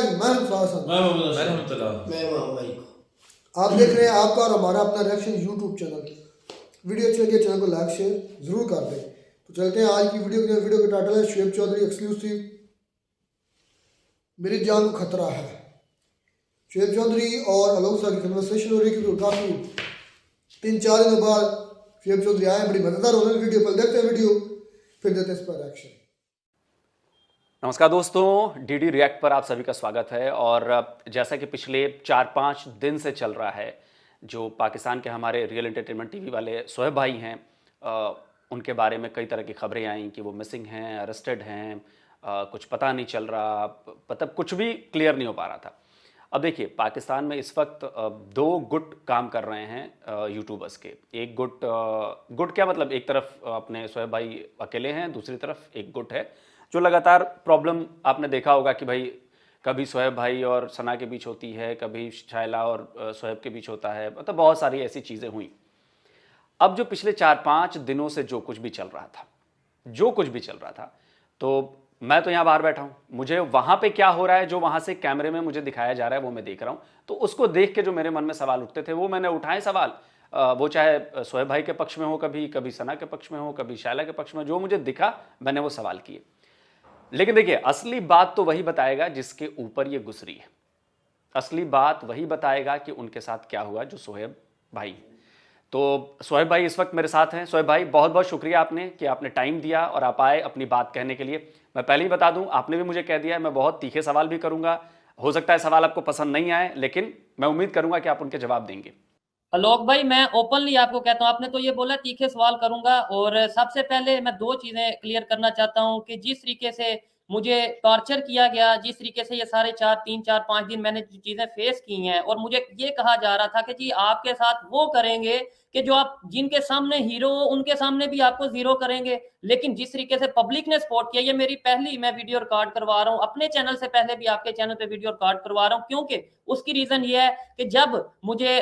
मैं रहमतुल्लाह। आप देख रहे हैं आपका और हमारा अपना रिएक्शन यूट्यूब चैनल। वीडियो अच्छी लगी चैनल को लाइक शेयर जरूर कर दें। तो चलते हैं आज की वीडियो का टाइटल है शुएब चौधरी एक्सक्लूसिव, मेरी जान को खतरा है। शुएब चौधरी और आलोक सर की कन्वर्सेशन हो रही है क्योंकि काफ़ी 3-4 दिनों बाद शुएब चौधरी आए, बड़ी मजेदार हो रही वीडियो। पर देखते हैं वीडियो, फिर देते हैं इस पर रिएक्शन। नमस्कार दोस्तों, डीडी रिएक्ट पर आप सभी का स्वागत है। और जैसा कि पिछले 4-5 दिन से चल रहा है, जो पाकिस्तान के हमारे रियल एंटरटेनमेंट टीवी वाले शोएब भाई हैं, उनके बारे में कई तरह की खबरें आई कि वो मिसिंग हैं, अरेस्टेड हैं, कुछ पता नहीं चल रहा, मतलब कुछ भी क्लियर नहीं हो पा रहा था। अब देखिए, पाकिस्तान में इस वक्त 2 गुट काम कर रहे हैं यूट्यूबर्स के। एक गुट क्या मतलब, एक तरफ अपने शोएब भाई अकेले हैं, दूसरी तरफ एक गुट है जो लगातार प्रॉब्लम आपने देखा होगा कि भाई कभी शोएब भाई और सना के बीच होती है, कभी शायला और शोएब के बीच होता है, मतलब बहुत सारी ऐसी चीज़ें हुई। अब जो पिछले 4-5 दिनों से जो कुछ भी चल रहा था, तो मैं तो यहाँ बाहर बैठा हूँ, मुझे वहाँ पे क्या हो रहा है, जो वहाँ से कैमरे में मुझे दिखाया जा रहा है वो मैं देख रहा हूँ। तो उसको देख के जो मेरे मन में सवाल उठते थे वो मैंने उठाए सवाल, वो चाहे शोएब भाई के पक्ष में हो, कभी सना के पक्ष में हो, कभी शायला के पक्ष में, जो मुझे दिखा मैंने वो सवाल किए। लेकिन देखिए, असली बात तो वही बताएगा जिसके ऊपर ये गुजरी है। असली बात वही बताएगा कि उनके साथ क्या हुआ, जो शोएब भाई। तो शोएब भाई इस वक्त मेरे साथ हैं। शोएब भाई, बहुत बहुत शुक्रिया आपने कि आपने टाइम दिया और आप आए अपनी बात कहने के लिए। मैं पहले ही बता दूं, आपने भी मुझे कह दिया है मैं बहुत तीखे सवाल भी करूंगा। हो सकता है सवाल आपको पसंद नहीं आए, लेकिन मैं उम्मीद करूंगा कि आप उनके जवाब देंगे। आलोक भाई, मैं ओपनली आपको कहता हूँ, आपने तो ये बोला तीखे सवाल करूंगा, और सबसे पहले मैं 2 चीजें क्लियर करना चाहता हूँ कि जिस तरीके से मुझे टॉर्चर किया गया, जिस तरीके से ये सारे 3-4-5 दिन मैंने जो चीजें फेस की हैं, और मुझे ये कहा जा रहा था कि जी आपके साथ वो करेंगे कि जो आप जिनके सामने हीरो हो उनके सामने भी आपको जीरो करेंगे। लेकिन जिस तरीके से पब्लिक ने सपोर्ट किया, ये मेरी पहली मैं वीडियो रिकॉर्ड करवा रहा हूँ अपने चैनल से, पहले भी आपके चैनल पे वीडियो रिकॉर्ड करवा रहा हूँ, क्योंकि उसकी रीजन ये है कि जब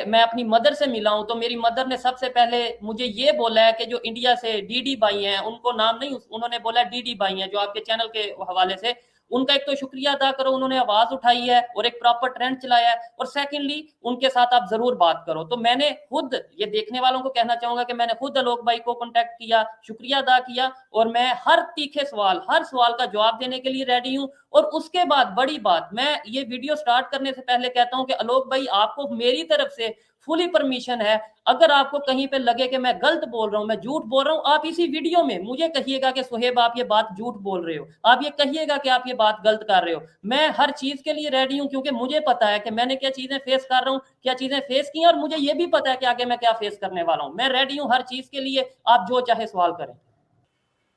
मैं अपनी मदर से मिला हूं तो मेरी मदर ने सबसे पहले मुझे ये बोला है कि जो इंडिया से डीडी भाई हैं, उनको नाम नहीं, उन्होंने बोला डीडी भाई हैं जो आपके चैनल के हवाले से, उनका एक तो शुक्रिया अदा करो, उन्होंने आवाज उठाई है और एक प्रॉपर ट्रेंड चलाया है, और सेकंडली उनके साथ आप जरूर बात करो। तो मैंने खुद ये देखने वालों को कहना चाहूंगा कि मैंने खुद आलोक भाई को कांटेक्ट किया, शुक्रिया अदा किया, और मैं हर तीखे सवाल, हर सवाल का जवाब देने के लिए रेडी हूं। और उसके बाद बड़ी बात, मैं ये वीडियो स्टार्ट करने से पहले कहता हूं कि आलोक भाई, आपको मेरी तरफ से फुली परमिशन है, अगर आपको कहीं पे लगे कि मैं गलत बोल रहा हूं, मैं झूठ बोल रहा हूं, आप इसी वीडियो में मुझे कहिएगा कि शोएब आप ये बात झूठ बोल रहे हो, आप ये कहिएगा कि आप ये बात गलत कर रहे हो। मैं हर चीज के लिए रेडी हूं, क्योंकि मुझे पता है कि मैंने क्या चीजें फेस कर रहा हूं, क्या चीजें फेस की, और मुझे ये भी पता है कि आगे मैं क्या फेस करने वाला हूं। मैं रेडी हूं हर चीज के लिए, आप जो चाहे सवाल करें।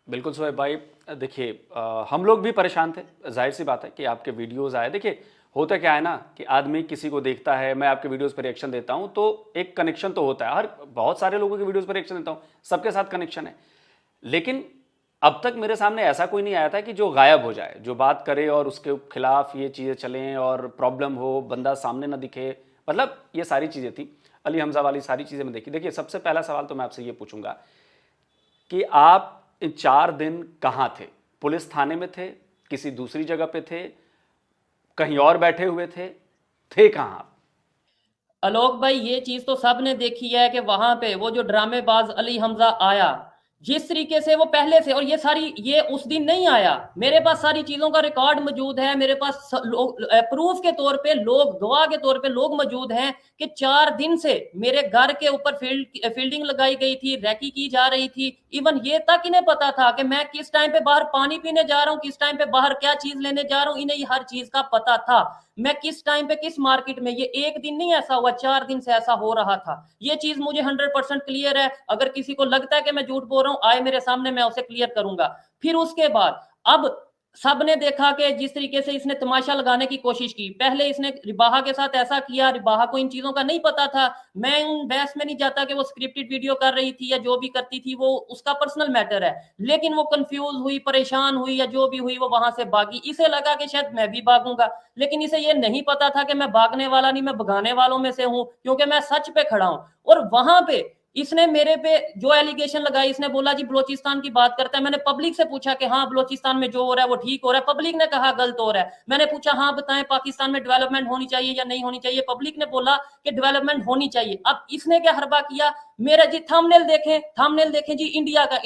बिल्कुल शोएब भाई, देखिए हम लोग भी परेशान थे, जाहिर सी बात है कि आपके वीडियोस आए। देखिए, होता क्या है ना कि आदमी किसी को देखता है, मैं आपके वीडियोस पर रिएक्शन देता हूं तो एक कनेक्शन तो होता है, हर बहुत सारे लोगों के वीडियोस पर रिएक्शन देता हूं, सबके साथ कनेक्शन है। लेकिन अब तक मेरे सामने ऐसा कोई नहीं आया था कि जो गायब हो जाए, जो बात करे और उसके खिलाफ ये चीज़ें चलें और प्रॉब्लम हो, बंदा सामने ना दिखे, मतलब ये सारी चीज़ें थी। अली हमजा वाली सारी चीज़ें मैं देखी। देखिए, सबसे पहला सवाल तो मैं आपसे ये पूछूंगा कि आप इन 4 दिन कहां थे? पुलिस थाने में थे, किसी दूसरी जगह पे थे, कहीं और बैठे हुए थे कहां आप? आलोक भाई, ये चीज तो सबने देखी है कि वहां पे वो जो ड्रामेबाज अली हमजा आया, जिस तरीके से वो पहले से, और ये उस दिन नहीं आया, मेरे पास सारी चीजों का रिकॉर्ड मौजूद है, मेरे पास प्रूफ के तौर पे लोग, गवाह के तौर पे लोग मौजूद हैं कि 4 दिन से मेरे घर के ऊपर फील्डिंग लगाई गई थी, रैकी की जा रही थी। इवन ये तक इन्हें पता था कि मैं किस टाइम पे बाहर पानी पीने जा रहा हूँ, किस टाइम पे बाहर क्या चीज लेने जा रहा हूँ, इन्हें ये हर चीज का पता था। मैं किस टाइम पे किस मार्केट में, ये एक दिन नहीं ऐसा हुआ, 4 दिन से ऐसा हो रहा था। ये चीज मुझे 100% क्लियर है। अगर किसी को लगता है कि मैं झूठ बोल रहा हूं, आए मेरे सामने, मैं उसे क्लियर करूंगा। फिर उसके बाद अब सबने देखा कि जिस तरीके से इसने तमाशा लगाने की कोशिश की, पहले इसने रिबाहा के साथ ऐसा किया, रिबाहा को इन चीजों का नहीं पता था। मैं उन बहस में नहीं जाता कि वो स्क्रिप्टेड वीडियो कर रही थी या जो भी करती थी, वो उसका पर्सनल मैटर है, लेकिन वो कंफ्यूज हुई, परेशान हुई, या जो भी हुई, वो वहां से भागी। इसे लगा कि शायद मैं भी भागूंगा, लेकिन इसे ये नहीं पता था कि मैं भागने वाला नहीं, मैं भगाने वालों में से हूं, क्योंकि मैं सच पे खड़ा हूं। और वहां पे इसने मेरे पे जो एलिगेशन लगाई, इसने बोला जी बलोचिस्तान की बात करता है। मैंने पब्लिक से पूछा कि हाँ बलोचिस्तान में जो हो रहा है वो ठीक हो रहा है, पब्लिक ने कहा गलत हो रहा है। मैंने पूछा हाँ बताएं पाकिस्तान में डेवलपमेंट होनी चाहिए या नहीं होनी चाहिए, पब्लिक ने बोला कि डेवलपमेंट होनी चाहिए। अब इसने क्या हरबा किया, मेरा जी थंबनेल देखें जी, इंडिया का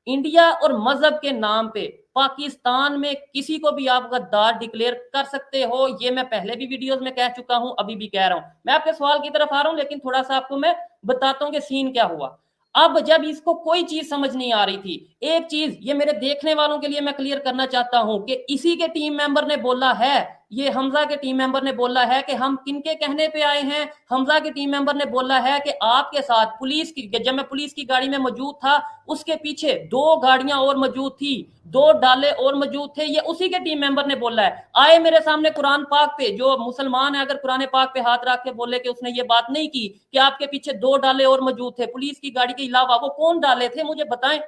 इंडिया और मजहब के नाम पे पाकिस्तान में किसी को भी आप गद्दार डिक्लेयर कर सकते हो। ये मैं पहले भी वीडियोस में कह चुका हूं, अभी भी कह रहा हूं। मैं आपके सवाल की तरफ आ रहा हूं, लेकिन थोड़ा सा आपको मैं बताता हूं कि सीन क्या हुआ। अब जब इसको कोई चीज समझ नहीं आ रही थी, एक चीज ये मेरे देखने वालों के लिए मैं क्लियर करना चाहता हूं कि इसी के टीम मेंबर ने बोला है, ये हमजा के टीम मेंबर ने बोला है कि हम किनके कहने पे आए हैं। हमजा के टीम मेंबर ने बोला है कि आपके साथ पुलिस की, जब मैं पुलिस की गाड़ी में मौजूद था उसके पीछे 2 गाड़ियां और मौजूद थी, 2 डाले और मौजूद थे। ये उसी के टीम मेंबर ने बोला है। आए मेरे सामने कुरान पाक पे, जो मुसलमान है अगर कुरान पाक पे हाथ रख के बोले कि उसने ये बात नहीं की कि आपके पीछे 2 डाले और मौजूद थे पुलिस की गाड़ी के अलावा, वो कौन डाले थे मुझे बताएं।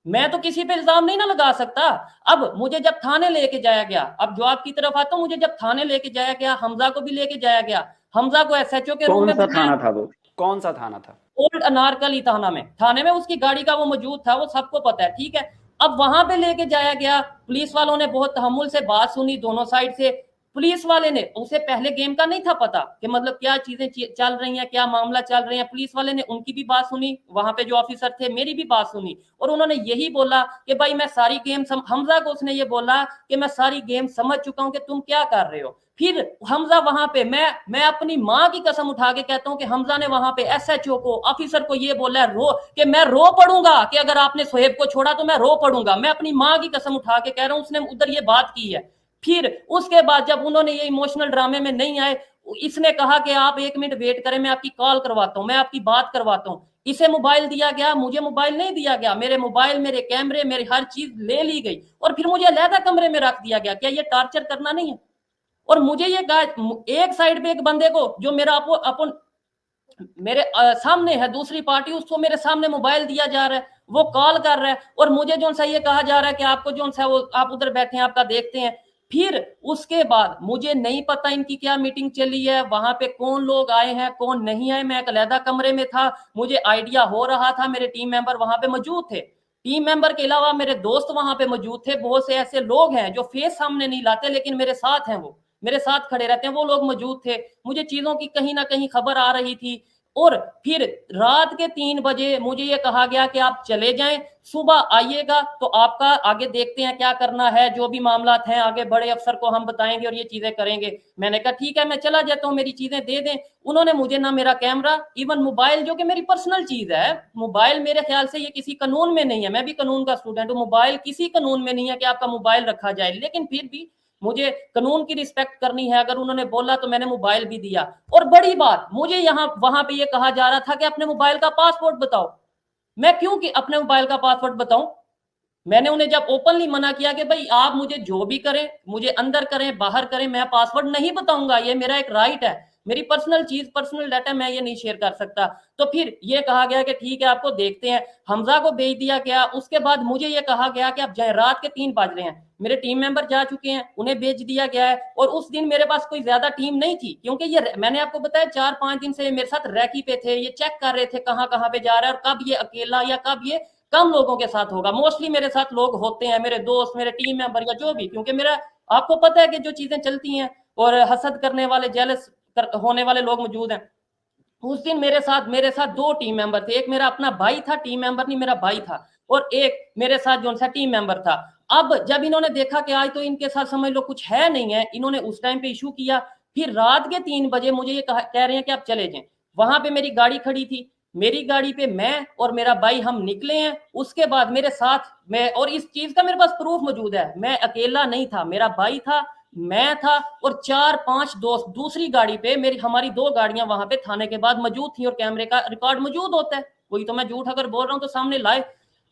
मैं तो किसी पे इल्जाम नहीं ना लगा सकता। अब मुझे जब थाने लेके जाया गया, अब जो आपकी तरफ आता हूं, मुझे जब थाने लेके जाया गया, हमजा को भी लेके जाया गया। हमजा को एसएचओ के रूम में, कौन सा थाना था वो, कौन सा थाना था? ओल्ड अनारकली थाने में उसकी गाड़ी का वो मौजूद था, वो सबको पता है, ठीक है। अब वहां पे लेके जाया गया, पुलिस वालों ने बहुत तहम्मुल से बात सुनी दोनों साइड से। पुलिस वाले ने, उसे पहले गेम का नहीं था पता कि मतलब क्या चीजें चल रही हैं, क्या मामला चल रही है। पुलिस वाले ने उनकी भी बात सुनी, वहां पे जो ऑफिसर थे मेरी भी बात सुनी, और उन्होंने यही बोला कि भाई मैं सारी गेम हमजा को उसने ये बोला कि मैं सारी गेम समझ चुका हूं कि तुम क्या कर रहे हो। फिर हमजा वहां पे, मैं अपनी माँ की कसम उठा के कहता हूं कि हमजा ने वहां पे एसएचओ को, ऑफिसर को ये बोला है कि मैं रो पड़ूंगा कि अगर आपने सोहेब को छोड़ा तो मैं रो पड़ूंगा। मैं अपनी माँ की कसम उठा के कह रहा हूं, उसने उधर ये बात की है। फिर उसके बाद जब उन्होंने ये इमोशनल ड्रामे में नहीं आए, इसने कहा कि आप 1 मिनट वेट करें, मैं आपकी कॉल करवाता हूं, मैं आपकी बात करवाता हूं। इसे मोबाइल दिया गया, मुझे मोबाइल नहीं दिया गया। मेरे मोबाइल, मेरे कैमरे, मेरी हर चीज ले ली गई और फिर मुझे अलहदा कमरे में रख दिया गया। क्या ये टॉर्चर करना नहीं है? और मुझे ये एक साइड पे एक बंदे को, जो मेरा अपन मेरे सामने है, दूसरी पार्टी, उसको मेरे सामने मोबाइल दिया जा रहा है, वो कॉल कर रहा है, और मुझे जो सा ये कहा जा रहा है कि आपको जो सा वो आप उधर बैठे हैं, आपका देखते हैं। फिर उसके बाद मुझे नहीं पता इनकी क्या मीटिंग चली है, वहां पे कौन लोग आए हैं कौन नहीं आए। मैं एक अलहदा कमरे में था, मुझे आइडिया हो रहा था, मेरे टीम मेंबर वहां पे मौजूद थे। टीम मेंबर के अलावा मेरे दोस्त वहां पे मौजूद थे। बहुत से ऐसे लोग हैं जो फेस सामने नहीं लाते लेकिन मेरे साथ हैं, वो मेरे साथ खड़े रहते हैं, वो लोग मौजूद थे। मुझे चीजों की कहीं ना कहीं खबर आ रही थी। और फिर रात के 3 बजे मुझे ये कहा गया कि आप चले जाएं, सुबह आइएगा तो आपका आगे देखते हैं क्या करना है, जो भी मामला हैं आगे बड़े अफसर को हम बताएंगे और ये चीजें करेंगे। मैंने कहा ठीक है मैं चला जाता हूँ, मेरी चीजें दे दें। उन्होंने मुझे ना मेरा कैमरा, इवन मोबाइल जो कि मेरी पर्सनल चीज है, मोबाइल मेरे ख्याल से ये किसी कानून में नहीं है, मैं भी कानून का स्टूडेंट हूँ, मोबाइल किसी कानून में नहीं है कि आपका मोबाइल रखा जाए, लेकिन फिर भी मुझे कानून की रिस्पेक्ट करनी है। अगर उन्होंने बोला तो मैंने मोबाइल भी दिया। और बड़ी बात, मुझे यहाँ वहां पे ये कहा जा रहा था कि अपने मोबाइल का पासवर्ड बताओ। मैं क्यों कि अपने मोबाइल का पासवर्ड बताऊं? मैंने उन्हें जब ओपनली मना किया कि भाई आप मुझे जो भी करें, मुझे अंदर करें बाहर करें, मैं पासवर्ड नहीं बताऊंगा, ये मेरा एक राइट है, मेरी पर्सनल चीज, पर्सनल डाटा मैं ये नहीं शेयर कर सकता। तो फिर ये कहा गया कि ठीक है आपको देखते हैं, हमजा को भेज दिया गया। उसके बाद मुझे ये कहा गया कि आप जाए, रात के 3 बज रहे हैं, मेरे टीम मेंबर जा चुके हैं, उन्हें भेज दिया गया है। और उस दिन मेरे पास कोई ज्यादा टीम नहीं थी, क्योंकि ये मैंने आपको बताया 4-5 दिन से मेरे साथ रैकी पे थे, ये चेक कर रहे थे कहाँ कहाँ पे जा रहा है और कब ये अकेला या कब ये कम लोगों के साथ होगा। मोस्टली मेरे साथ लोग होते हैं, मेरे दोस्त, मेरे टीम मेंबर या जो भी, क्योंकि मेरा आपको पता है कि जो चीजें चलती हैं और हसद करने वाले, जेलस होने वाले लोग मौजूद हैं। उस दिन मेरे साथ 2 टीम मेंबर थे, एक मेरा अपना भाई था, टीम मेंबर नहीं मेरा भाई था, और एक मेरे साथ जो सा टीम मेंबर था। अब जब इन्होंने देखा कि आज तो इनके साथ समझ लो कुछ है नहीं है, इन्होंने उस टाइम पे इशू किया। फिर रात के 3 बजे मुझे ये कह रहे हैं कि आप चले जाएं। वहां पे मेरी गाड़ी खड़ी थी, मेरी गाड़ी पे मैं और मेरा भाई हम निकले हैं। उसके बाद मेरे साथ मैं, और इस चीज का मेरे पास प्रूफ मौजूद है, मैं अकेला नहीं था, मेरा भाई था, मैं था और 4-5 दोस्त दूसरी गाड़ी पे, हमारी 2 गाड़ियां वहां पे थाने के बाद मौजूद थी और कैमरे का रिकॉर्ड मौजूद होता है। वही तो मैं झूठ अगर बोल रहा हूं तो सामने लाए,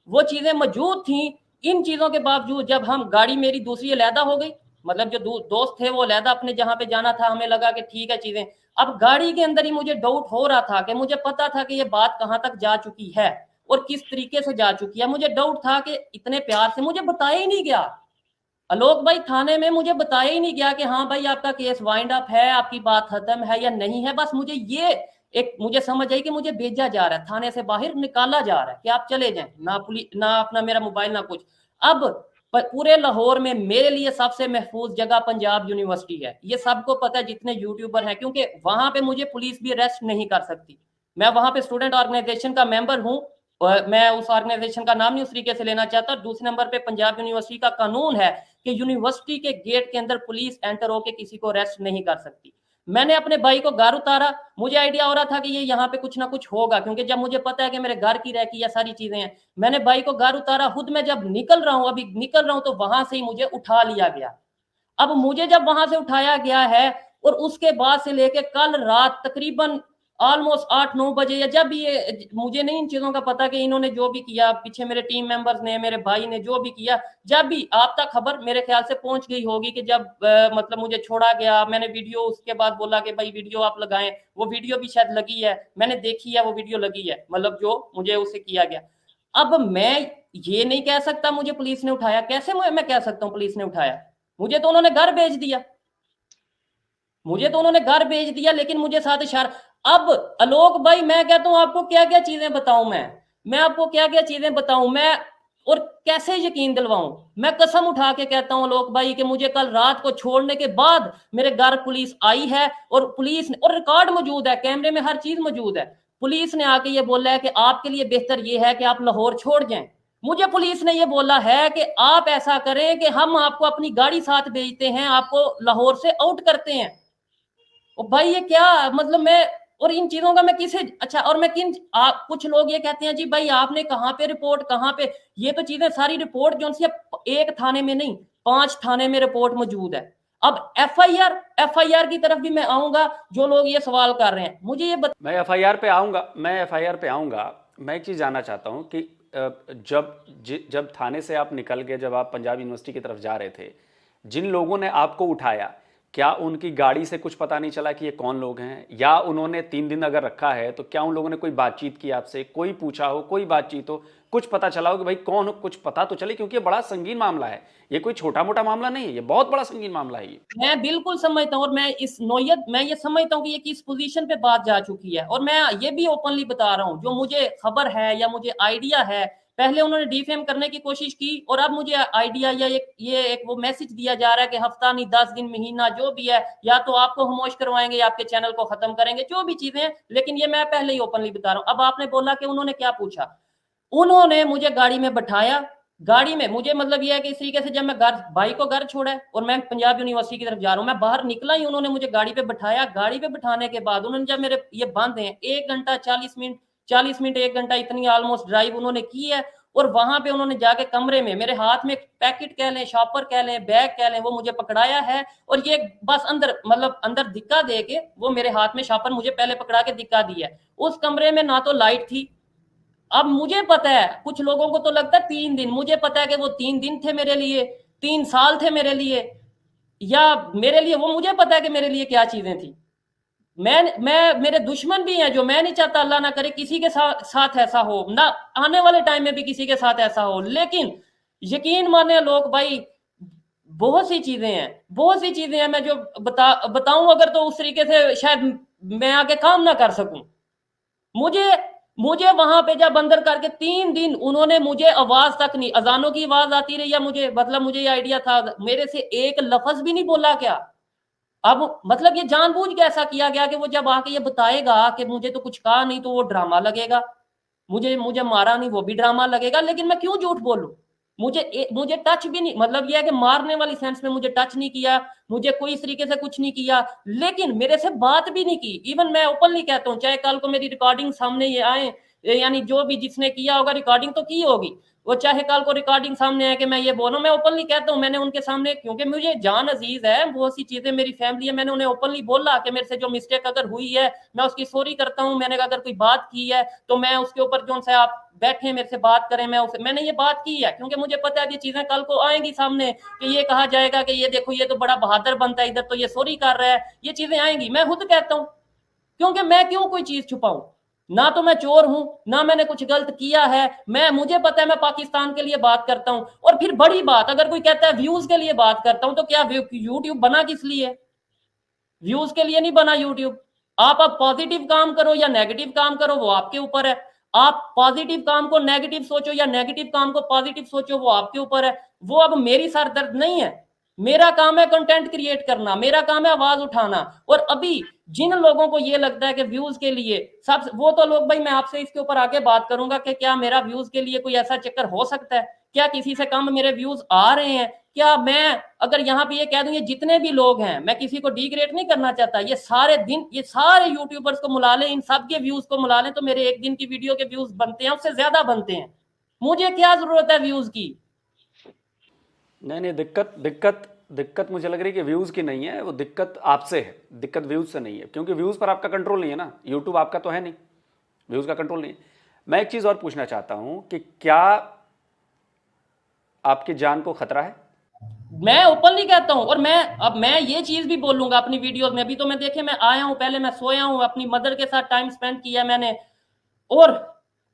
वो चीजें मौजूद थी। इन चीजों के बावजूद जब हम गाड़ी मेरी दूसरी अलहदा हो गई, मतलब जो दोस्त थे वो अलहदा अपने जहां पे जाना था, हमें लगा कि ठीक है चीजें। अब गाड़ी के अंदर ही मुझे डाउट हो रहा था कि मुझे पता था कि ये बात कहां तक जा चुकी है और किस तरीके से जा चुकी है। मुझे डाउट था कि इतने प्यार से मुझे बताया ही नहीं गया, आलोक भाई, थाने में मुझे बताया ही नहीं गया कि हाँ भाई आपका केस वाइंड अप है, आपकी बात खत्म है या नहीं है। बस मुझे ये एक मुझे समझ आई कि मुझे भेजा जा रहा है, थाने से बाहर निकाला जा रहा है कि आप चले जाएं, ना पुलिस, ना अपना मेरा मोबाइल, ना कुछ। अब पूरे लाहौर में मेरे लिए सबसे महफूज जगह पंजाब यूनिवर्सिटी है, ये सबको पता है जितने यूट्यूबर हैं, क्योंकि वहां पे मुझे पुलिस भी अरेस्ट नहीं कर सकती। मैं वहां पे स्टूडेंट ऑर्गेनाइजेशन का मेंबर हूं, और मैं उस ऑर्गेनाइजेशन का नाम नहीं उस तरीके से लेना चाहता। दूसरे नंबर पे पंजाब यूनिवर्सिटी का कानून है कि यूनिवर्सिटी के गेट के अंदर पुलिस एंटर होकर किसी को अरेस्ट नहीं कर सकती। मैंने अपने भाई को घर उतारा, मुझे आइडिया हो रहा था कि ये यहाँ पे कुछ ना कुछ होगा, क्योंकि जब मुझे पता है कि मेरे घर की रह की या सारी चीजें हैं। मैंने भाई को घर उतारा, खुद मैं जब निकल रहा हूँ, अभी निकल रहा हूँ, तो वहां से ही मुझे उठा लिया गया। अब मुझे जब वहां से उठाया गया है, और उसके बाद से लेके कल रात तकरीबन ऑलमोस्ट 8-9 बजे, या जब ये, मुझे नहीं इन चीजों का पता कि इन्होंने जो भी किया, पीछे मेरे टीम मेंबर्स ने, मेरे भाई ने जो भी किया, जब भी आप तक खबर मेरे ख्याल से पहुंच गई होगी कि जब मतलब मुझे छोड़ा गया, मैंने वीडियो उसके बाद बोला कि भाई वीडियो आप लगाएं, वो वीडियो भी शायद लगी है, मैंने देखी है, वो वीडियो लगी है, मतलब जो मुझे उससे किया गया। अब मैं ये नहीं कह सकता मुझे पुलिस ने उठाया, कैसे मैं कह सकता हूँ पुलिस ने उठाया? मुझे तो उन्होंने घर भेज दिया, मुझे तो उन्होंने घर भेज दिया, लेकिन मुझे साथ इशारा। अब आलोक भाई, मैं कहता हूं आपको क्या क्या चीजें बताऊं, मैं आपको क्या क्या चीजें बताऊं, मैं और कैसे यकीन दिलवाऊं? मैं कसम उठा के कहता हूं आलोक भाई कि मुझे कल रात को छोड़ने के बाद मेरे घर पुलिस आई है, और पुलिस ने, और रिकॉर्ड मौजूद है, कैमरे में हर चीज मौजूद है। पुलिस ने आके ये बोला है कि आपके लिए बेहतर ये है कि आप लाहौर छोड़ जाएं। मुझे पुलिस ने ये बोला है कि आप ऐसा करें कि हम आपको अपनी गाड़ी साथ भेजते हैं, आपको लाहौर से आउट करते हैं। और भाई ये क्या मतलब, मैं और इन चीजों का मैं किसे, अच्छा, और मैं किन, आप कुछ लोग ये कहते हैं जी भाई आपने कहां पे रिपोर्ट, कहां पे, ये तो चीजें सारी रिपोर्ट जो सी एक थाने में नहीं 5 थाने में रिपोर्ट मौजूद है। अब एफआईआर की तरफ भी मैं आऊंगा, जो लोग ये सवाल कर रहे हैं मुझे ये मैं एफआईआर पे आऊंगा। मैं एक चीज जानना चाहता हूं कि जब थाने से आप निकल के जब आप पंजाब यूनिवर्सिटी की तरफ जा रहे थे, जिन लोगों ने आपको उठाया, क्या उनकी गाड़ी से कुछ पता नहीं चला कि ये कौन लोग हैं? या उन्होंने 3 दिन अगर रखा है तो क्या उन लोगों ने कोई बातचीत की आपसे, कोई पूछा हो, कोई बातचीत हो, कुछ पता चला हो कि भाई कौन हो, कुछ पता तो चले, क्योंकि ये बड़ा संगीन मामला है, ये कोई छोटा मोटा मामला नहीं है, ये बहुत बड़ा संगीन मामला है ये। मैं बिल्कुल समझता हूँ, और मैं इस नोयत, मैं ये समझता हूँ कि ये किस पोजीशन पे बात जा चुकी है, और मैं ये भी ओपनली बता रहा हूँ, जो मुझे खबर है या मुझे आइडिया है, पहले उन्होंने डिफेम करने की कोशिश की, और अब मुझे आइडिया या एक वो मैसेज दिया जा रहा है कि हफ्ता नहीं 10 दिन, महीना, जो भी है, या तो आपको खामोश करवाएंगे या आपके चैनल को खत्म करेंगे, जो भी चीजें। लेकिन ये मैं पहले ही ओपनली बता रहा हूँ। अब आपने बोला कि उन्होंने क्या पूछा, उन्होंने मुझे गाड़ी में बैठाया, गाड़ी में मुझे मतलब ये है कि इस तरीके से जब मैं घर, भाई को घर छोड़ा और मैं पंजाब यूनिवर्सिटी की तरफ जा रहा हूँ, मैं बाहर निकला ही उन्होंने मुझे गाड़ी पे बैठाया। गाड़ी पे बैठाने के बाद उन्होंने जब मेरे ये बंद हैं 1 घंटा 40 मिनट 1 घंटा इतनी ऑलमोस्ट ड्राइव उन्होंने की है, और वहां पे उन्होंने जाके कमरे में मेरे हाथ में पैकेट कह लें, शॉपर कह लें, बैग कह लें, वो मुझे पकड़ाया है, और ये बस अंदर मतलब अंदर धिक्का दे के वो मेरे हाथ में शॉपर मुझे पहले पकड़ा के धिक्का दिया है। उस कमरे में ना तो लाइट थी, अब मुझे पता है कुछ लोगों को तो लगता है 3 दिन, मुझे पता है कि वो 3 दिन थे मेरे लिए, 3 साल थे मेरे लिए, या मेरे लिए वो, मुझे पता है कि मेरे लिए क्या चीजें थी। मैं मेरे दुश्मन भी हैं, जो मैं नहीं चाहता अल्लाह ना करे किसी के साथ ऐसा हो, ना आने वाले टाइम में भी किसी के साथ ऐसा हो। लेकिन यकीन माने लोग भाई, बहुत सी चीजें हैं मैं जो बताऊं अगर तो उस तरीके से शायद मैं आगे काम ना कर सकूं। मुझे वहां पे जब अंदर करके 3 दिन उन्होंने मुझे आवाज तक नहीं, अजानों की आवाज आती रही, या मुझे मतलब मुझे ये आइडिया था, मेरे से एक लफ्ज भी नहीं बोला क्या। अब मतलब ये जानबूझ के ऐसा किया गया कि वो जब आके ये बताएगा कि मुझे तो कुछ कहा नहीं, तो वो ड्रामा लगेगा, मुझे मारा नहीं वो भी ड्रामा लगेगा। लेकिन मैं क्यों झूठ बोलूं, मुझे टच भी नहीं, मतलब ये है कि मारने वाली सेंस में मुझे टच नहीं किया, मुझे कोई इस तरीके से कुछ नहीं किया, लेकिन मेरे से बात भी नहीं की। इवन मैं ओपनली कहता हूँ, चाहे कल को मेरी रिकॉर्डिंग सामने ये आए, यानी जो भी जिसने किया होगा रिकॉर्डिंग तो की होगी, वो चाहे कल को रिकॉर्डिंग सामने आए कि मैं ये बोलूं, मैं ओपनली कहता हूँ, मैंने उनके सामने, क्योंकि मुझे जान अजीज है, बहुत सी चीजें मेरी फैमिली है, मैंने उन्हें ओपनली बोला कि मेरे से जो मिस्टेक अगर हुई है मैं उसकी सॉरी करता हूँ, मैंने अगर कोई बात की है तो मैं उसके ऊपर जो से आप बैठे मेरे से बात करें, मैंने ये बात की है, क्योंकि मुझे पता है कि चीजें कल को आएंगी सामने कि ये कहा जाएगा कि ये देखो ये तो बड़ा बहादुर बनता है, इधर तो ये सॉरी कर रहा है, ये चीजें आएंगी। मैं खुद कहता हूँ, क्योंकि मैं क्यों कोई चीज छुपाऊं, ना तो मैं चोर हूं, ना मैंने कुछ गलत किया है, मुझे पता है मैं पाकिस्तान के लिए बात करता हूं। और फिर बड़ी बात, अगर कोई कहता है व्यूज के लिए बात करता हूं, तो क्या यूट्यूब बना किस लिए? व्यूज के लिए नहीं बना यूट्यूब। आप अब पॉजिटिव काम करो या नेगेटिव काम करो वो आपके ऊपर है। आप पॉजिटिव काम को नेगेटिव सोचो या नेगेटिव काम को पॉजिटिव सोचो वो आपके ऊपर है। वो अब मेरी सर दर्द नहीं है। मेरा काम है कंटेंट क्रिएट करना, मेरा काम है आवाज उठाना। और अभी जिन लोगों को ये लगता है कि व्यूज के लिए सब, वो तो लोग भाई, मैं आपसे इसके ऊपर आगे बात करूंगा कि क्या मेरा व्यूज के लिए कोई ऐसा चक्कर हो सकता है? क्या किसी से कम मेरे व्यूज आ रहे हैं? क्या मैं अगर यहाँ पे ये कह दूं ये जितने भी लोग हैं, मैं किसी को डिग्रेड नहीं करना चाहता, ये सारे दिन ये सारे यूट्यूबर्स को मिला लें, इन सब के व्यूज को मिला लें तो मेरे एक दिन की वीडियो के व्यूज बनते हैं, उससे ज्यादा बनते हैं। मुझे क्या जरूरत है व्यूज की? नहीं, दिक्कत मुझे लग रही है कि व्यूज की नहीं है, वो दिक्कत आपसे है, दिक्कत व्यूज से नहीं है, क्योंकि व्यूज पर आपका कंट्रोल नहीं है ना, यूट्यूब आपका तो है नहीं, व्यूज का कंट्रोल नहीं है। मैं एक चीज और पूछना चाहता हूं कि क्या आपकी जान को खतरा है? मैं ओपनली कहता हूं, और मैं ये चीज भी बोलूंगा अपनी वीडियोस में भी। तो मैं देखे, मैं आया हूं, पहले मैं सोया हूं, अपनी मदर के साथ टाइम स्पेंड किया मैंने, और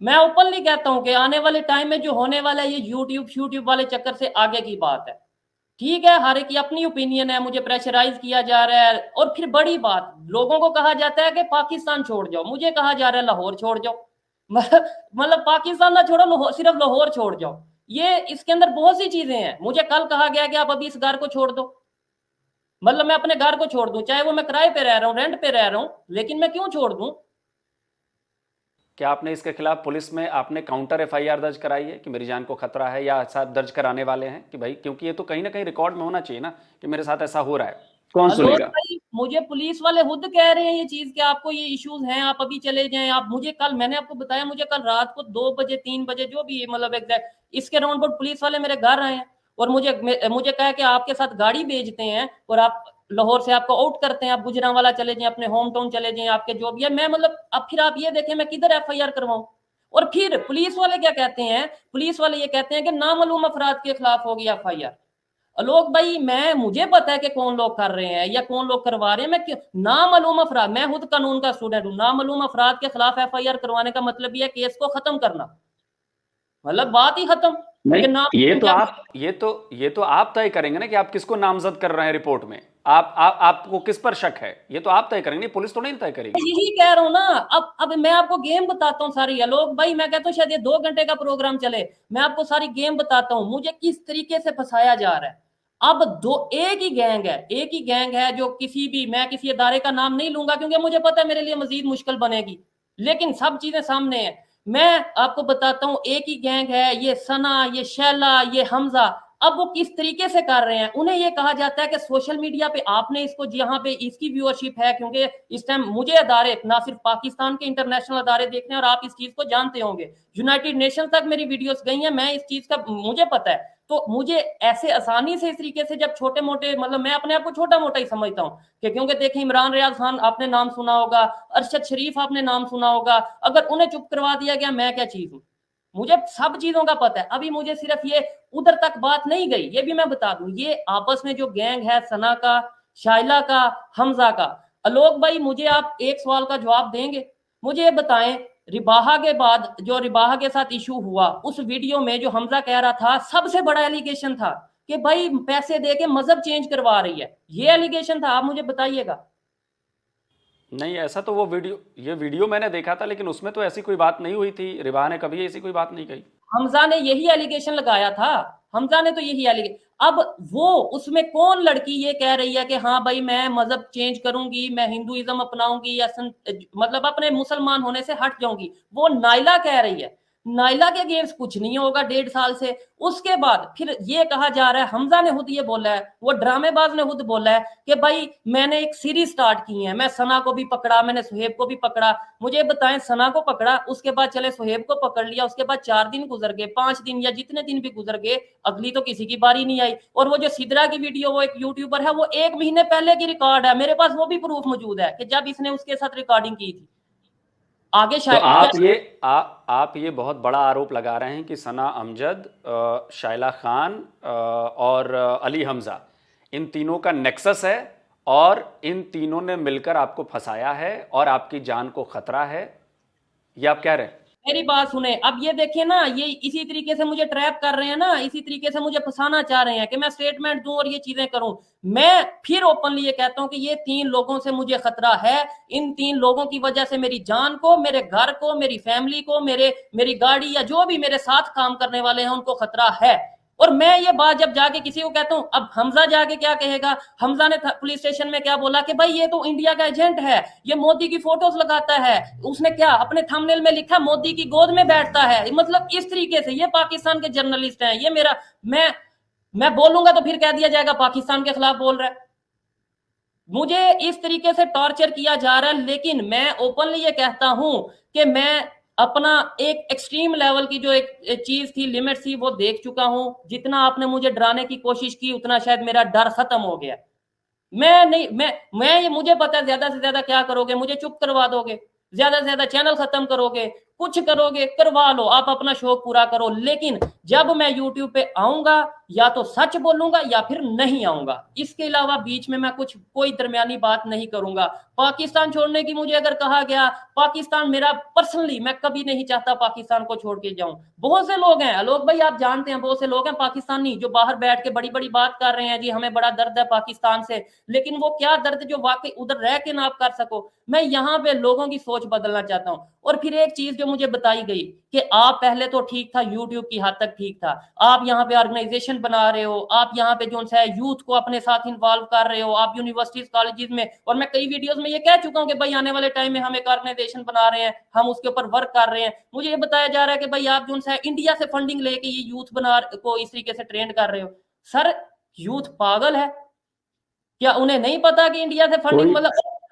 मैं ओपनली कहता हूं कि आने वाले टाइम में जो होने वाला है ये यूट्यूब वाले चक्कर से आगे की बात है। ठीक है, हर एक की अपनी ओपिनियन है, मुझे प्रेशराइज किया जा रहा है। और फिर बड़ी बात, लोगों को कहा जाता है कि पाकिस्तान छोड़ जाओ, मुझे कहा जा रहा है लाहौर छोड़ जाओ। मतलब पाकिस्तान ना छोड़ो, सिर्फ लाहौर छोड़ जाओ। ये इसके अंदर बहुत सी चीजें हैं। मुझे कल कहा गया कि आप अभी इस घर को छोड़ दो, मतलब मैं अपने घर को छोड़ दूं, चाहे वो मैं किराए पे रह रहा हूं, रेंट पे रह रहा हूं, लेकिन मैं क्यों छोड़ दूं? क्या आपने इसके खिलाफ पुलिस में आपने काउंटर एफआईआर दर्ज कराई है कि मेरी जान को खतरा है, या साथ दर्ज कराने वाले हैं कि भाई, क्योंकि ये तो कहीं ना कहीं रिकॉर्ड में होना चाहिए ना कि मेरे साथ ऐसा हो रहा है, कौन सुनेगा? मुझे पुलिस वाले खुद कह रहे हैं ये चीज कि आपको ये इश्यूज हैं, आप अभी चले जाएं। आप मुझे कल, मैंने आपको बताया, मुझे कल रात को 2 बजे 3 बजे जो भी मतलब एग्जैक्ट इसके राउंड अबाउट पुलिस वाले मेरे घर आए हैं और मुझे कहा कि आपके साथ गाड़ी भेजते हैं और आप लाहौर से आपको आउट करते हैं, आप गुजरांवाला चले जाएं, अपने होम टाउन चले जाएं, आपके जो भी है। मैं मतलब अब फिर आप ये देखें मैं किधर एफआईआर करवाऊं? और फिर पुलिस वाले क्या कहते हैं? पुलिस वाले ये कहते हैं कि नामालूम अफराद के खिलाफ होगी एफआईआर। लोग भाई, मुझे पता है कि कौन लोग कर रहे हैं या कौन लोग करवा रहे हैं। मैं नामालूम अफराद, मैं खुद कानून का स्टूडेंट हूं, नामालूम अफराद के खिलाफ एफआईआर करवाने का मतलब ये है केस को खत्म करना, मतलब बात ही खत्म। नहीं, ये तो आप तय करेंगे ना कि आप किसको नामजद कर रहे हैं रिपोर्ट में। आपको किस पर शक है ये तो आप तय करेंगे, पुलिस तो नहीं तय करेगी। यही कह रहा हूं ना। अब मैं आपको गेम बताता हूँ सारी। लोग भाई, मैं कहता हूँ शायद ये 2 घंटे का प्रोग्राम चले, मैं आपको सारी गेम बताता हूँ मुझे किस तरीके से फंसाया जा रहा है। अब एक ही गैंग है जो किसी भी, मैं किसी अदारे का नाम नहीं लूंगा क्योंकि मुझे पता है मेरे लिए मजीद मुश्किल बनेगी, लेकिन सब चीजें सामने है। मैं आपको बताता हूं, एक ही गैंग है, ये सना, ये शैला, ये हमजा। अब वो किस तरीके से कर रहे हैं, उन्हें ये कहा जाता है कि सोशल मीडिया पे आपने इसको, जहां पे इसकी व्यूअरशिप है, क्योंकि इस टाइम मुझे अदारे, ना सिर्फ पाकिस्तान के इंटरनेशनल अदारे देख रहे हैं, और आप इस चीज को जानते होंगे, यूनाइटेड नेशन तक मेरी वीडियोस गई हैं, मैं इस चीज का मुझे पता है। तो मुझे ऐसे आसानी से इस तरीके से जब छोटे मोटे, मतलब मैं अपने आप को छोटा मोटा ही समझता हूँ कि, क्योंकि देखिए इमरान रियाज खान आपने नाम सुना होगा, अरशद शरीफ आपने नाम सुना होगा, अगर उन्हें चुप करवा दिया गया, मैं क्या चीज हूँ? मुझे सब चीजों का पता है। अभी मुझे सिर्फ ये उधर तक बात नहीं गई, ये भी मैं बता दूं, ये आपस में जो गैंग है सना का, शाइला का, हमजा का। आलोक भाई, मुझे आप एक सवाल का जवाब देंगे? मुझे ये बताएं, रिबाहा के बाद जो रिबाहा के साथ इशू हुआ, उस वीडियो में जो हमजा कह रहा था, सबसे बड़ा एलिगेशन था कि भाई पैसे दे के मजहब चेंज करवा रही है, ये एलिगेशन था। आप मुझे बताइएगा। नहीं, ऐसा तो ये वीडियो मैंने देखा था, लेकिन उसमें तो ऐसी कोई बात नहीं हुई थी, रिबाह ने कभी ऐसी कोई बात नहीं कही। हमजा ने यही एलिगेशन लगाया था, हमजा ने तो यही एलिगेशन। अब वो उसमें कौन लड़की ये कह रही है कि हाँ भाई मैं मजहब चेंज करूंगी, मैं हिंदुइज्म अपनाऊंगी, या मतलब अपने मुसलमान होने से हट जाऊंगी? वो नाइला कह रही है। नाइला के अगेंस्ट कुछ नहीं होगा 1.5 साल से। उसके बाद फिर ये कहा जा रहा है, हमजा ने खुद ये बोला है, वो ड्रामेबाज ने खुद बोला है कि भाई मैंने एक सीरीज स्टार्ट की है, मैं सना को भी पकड़ा, मैंने सुहेब को भी पकड़ा। मुझे बताएं, सना को पकड़ा, उसके बाद चले सुहेब को पकड़ लिया, उसके बाद 4 दिन गुजर गए, 5 दिन या जितने दिन भी गुजर गए, अगली तो किसी की बारी नहीं आई। और वो जो सिद्रा की वीडियो, वो एक यूट्यूबर है, वो 1 महीने पहले की रिकॉर्ड है, मेरे पास वो भी प्रूफ मौजूद है कि जब इसने उसके साथ रिकॉर्डिंग की थी। आगे शायद तो आप ये बहुत बड़ा आरोप लगा रहे हैं कि सना अमजद, शाइला खान और अली हमजा, इन तीनों का नेक्सस है और इन तीनों ने मिलकर आपको फंसाया है और आपकी जान को खतरा है, ये आप कह रहे हैं? मेरी बात सुने। अब ये देखिए ना, ये इसी तरीके से मुझे ट्रैप कर रहे हैं ना, इसी तरीके से मुझे फंसाना चाह रहे हैं कि मैं स्टेटमेंट दूं और ये चीजें करूं। मैं फिर ओपनली ये कहता हूं कि ये 3 लोगों से मुझे खतरा है। इन 3 लोगों की वजह से मेरी जान को, मेरे घर को, मेरी फैमिली को, मेरी गाड़ी या जो भी मेरे साथ काम करने वाले हैं उनको खतरा है। और मैं ये बात जब जाके किसी को कहता हूं, अब हमजा जाके क्या कहेगा? हमजा ने पुलिस स्टेशन में क्या बोला कि भाई ये तो इंडिया का एजेंट है, ये मोदी की फोटोज लगाता है। उसने क्या अपने थंबनेल में लिखा, मोदी की गोद में बैठता है। मतलब इस तरीके से ये पाकिस्तान के जर्नलिस्ट हैं। ये मेरा मैं बोलूंगा तो फिर कह दिया जाएगा पाकिस्तान के खिलाफ बोल रहा है। मुझे इस तरीके से टॉर्चर किया जा रहा है। लेकिन मैं ओपनली ये कहता हूं कि मैं अपना एक एक्सट्रीम लेवल की जो एक चीज थी, लिमिट थी, वो देख चुका हूं। जितना आपने मुझे डराने की कोशिश की उतना शायद मेरा डर खत्म हो गया। मैं नहीं मैं ये मुझे पता है ज्यादा से ज्यादा क्या करोगे, मुझे चुप करवा दोगे, ज्यादा से ज्यादा चैनल खत्म करोगे, कुछ करोगे, करवा लो, आप अपना शौक पूरा करो। लेकिन जब मैं यूट्यूब पे आऊंगा या तो सच बोलूंगा या फिर नहीं आऊंगा। इसके अलावा बीच में मैं कोई दरमियानी बात नहीं करूंगा। पाकिस्तान छोड़ने की मुझे अगर कहा गया, पाकिस्तान मेरा पर्सनली, मैं कभी नहीं चाहता पाकिस्तान को छोड़ के जाऊं। बहुत से लोग हैं आलोक भाई, आप जानते हैं, बहुत से लोग हैं पाकिस्तानी जो बाहर बैठ के बड़ी बड़ी बात कर रहे हैं, जी हमें बड़ा दर्द है पाकिस्तान से। लेकिन वो क्या दर्द जो वाकई उधर रह के ना आप कर सको। मैं यहाँ पे लोगों की सोच बदलना चाहता हूँ। और फिर एक चीज जो मुझे बताई गई कि आप पहले तो ठीक था, यूट्यूब की हद तक ठीक था, आप यहाँ पे ऑर्गेनाइजेशन बना रहे हो, आप यहाँ पे जो है यूथ को अपने साथ इन्वॉल्व कर रहे हो, आप यूनिवर्सिटीज कॉलेजेस में। और मैं कई वीडियोस में ये कह चुका हूँ कि भाई आने वाले टाइम में हम एक ऑर्गेनाइजेशन बना रहे हैं, हम उसके ऊपर वर्क कर रहे हैं। मुझे ये बताया जा रहा है कि भाई आप जो है इंडिया से फंडिंग लेके ये यूथ को इस तरीके से ट्रेंड कर रहे हो। सर यूथ पागल है क्या? उन्हें नहीं पता कि इंडिया से फंडिंग मतलब?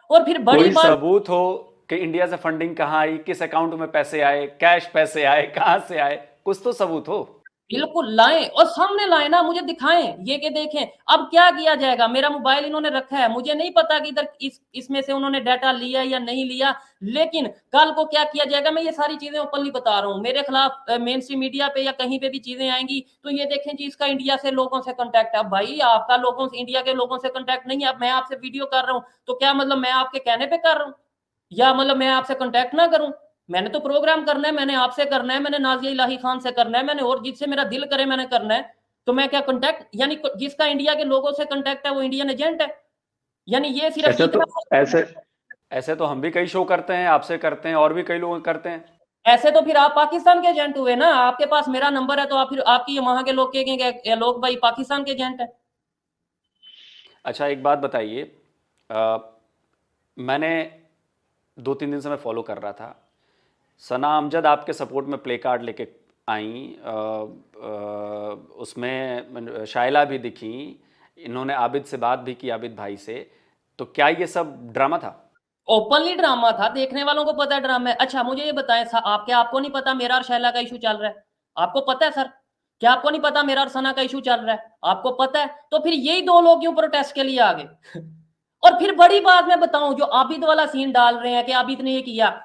और फिर बड़ी बात, सबूत हो कि इंडिया से फंडिंग कहाँ आई, किस अकाउंट में पैसे आए, कैश पैसे आए, कहां से आए, कुछ तो सबूत हो। बिल्कुल लाएं और सामने लाएं ना, मुझे दिखाएं ये कि देखें। अब क्या किया जाएगा? मेरा मोबाइल इन्होंने रखा है, मुझे नहीं पता कि इधर इसमें से उन्होंने डाटा लिया या नहीं लिया। लेकिन कल को क्या किया जाएगा, मैं ये सारी चीजें ओपनली बता रहा हूं। मेरे खिलाफ मेन स्ट्रीम मीडिया पे या कहीं पे भी चीजें आएंगी तो ये देखें जी इसका इंडिया से लोगों से कॉन्टैक्ट है। भाई आपका लोगों से, इंडिया के लोगों से कॉन्टैक्ट नहीं है। अब मैं आपसे वीडियो कर रहा हूं तो क्या मतलब मैं आपके कहने पे कर रहा हूं, या मतलब मैं आपसे कॉन्टैक्ट ना करूं? मैंने तो प्रोग्राम करना है, मैंने आपसे करना है, मैंने नाजिया इलाही खान से करना है, मैंने और जिससे मेरा दिल करे मैंने करना है। तो मैं क्या कॉन्टैक्ट, यानी जिसका इंडिया के लोगों से कॉन्टैक्ट है वो इंडियन एजेंट है? यानी ये सिर्फ ऐसे तो हम भी कई शो करते हैं, आपसे करते हैं, और भी कई लोग करते हैं। ऐसे तो फिर आप पाकिस्तान के एजेंट हुए ना। आपके पास मेरा नंबर है तो आप फिर आपकी वहां के लोग कहेंगे लोग भाई पाकिस्तान के एजेंट है। अच्छा एक बात बताइए, मैंने 2-3 दिन से मैं फॉलो कर रहा था, सना अमजद आपके सपोर्ट में प्ले कार्ड लेके आई, उसमें शाइला भी दिखी, इन्होंने आबिद से बात भी की, आबिद भाई से। तो क्या ये सब ड्रामा था? ओपनली ड्रामा था, देखने वालों को पता है ड्रामा है। अच्छा मुझे ये बताएं, आपको नहीं पता मेरा और शैला का इशू चल रहा है? आपको पता है सर? क्या आपको नहीं पता मेरा और सना का इशू चल रहा है? आपको पता है? तो फिर यही 2 लोग क्यों प्रोटेस्ट के लिए आ गए? और फिर बड़ी बात मैं बताऊं, जो आबिद वाला सीन डाल रहे हैं कि आबिद ने ये किया,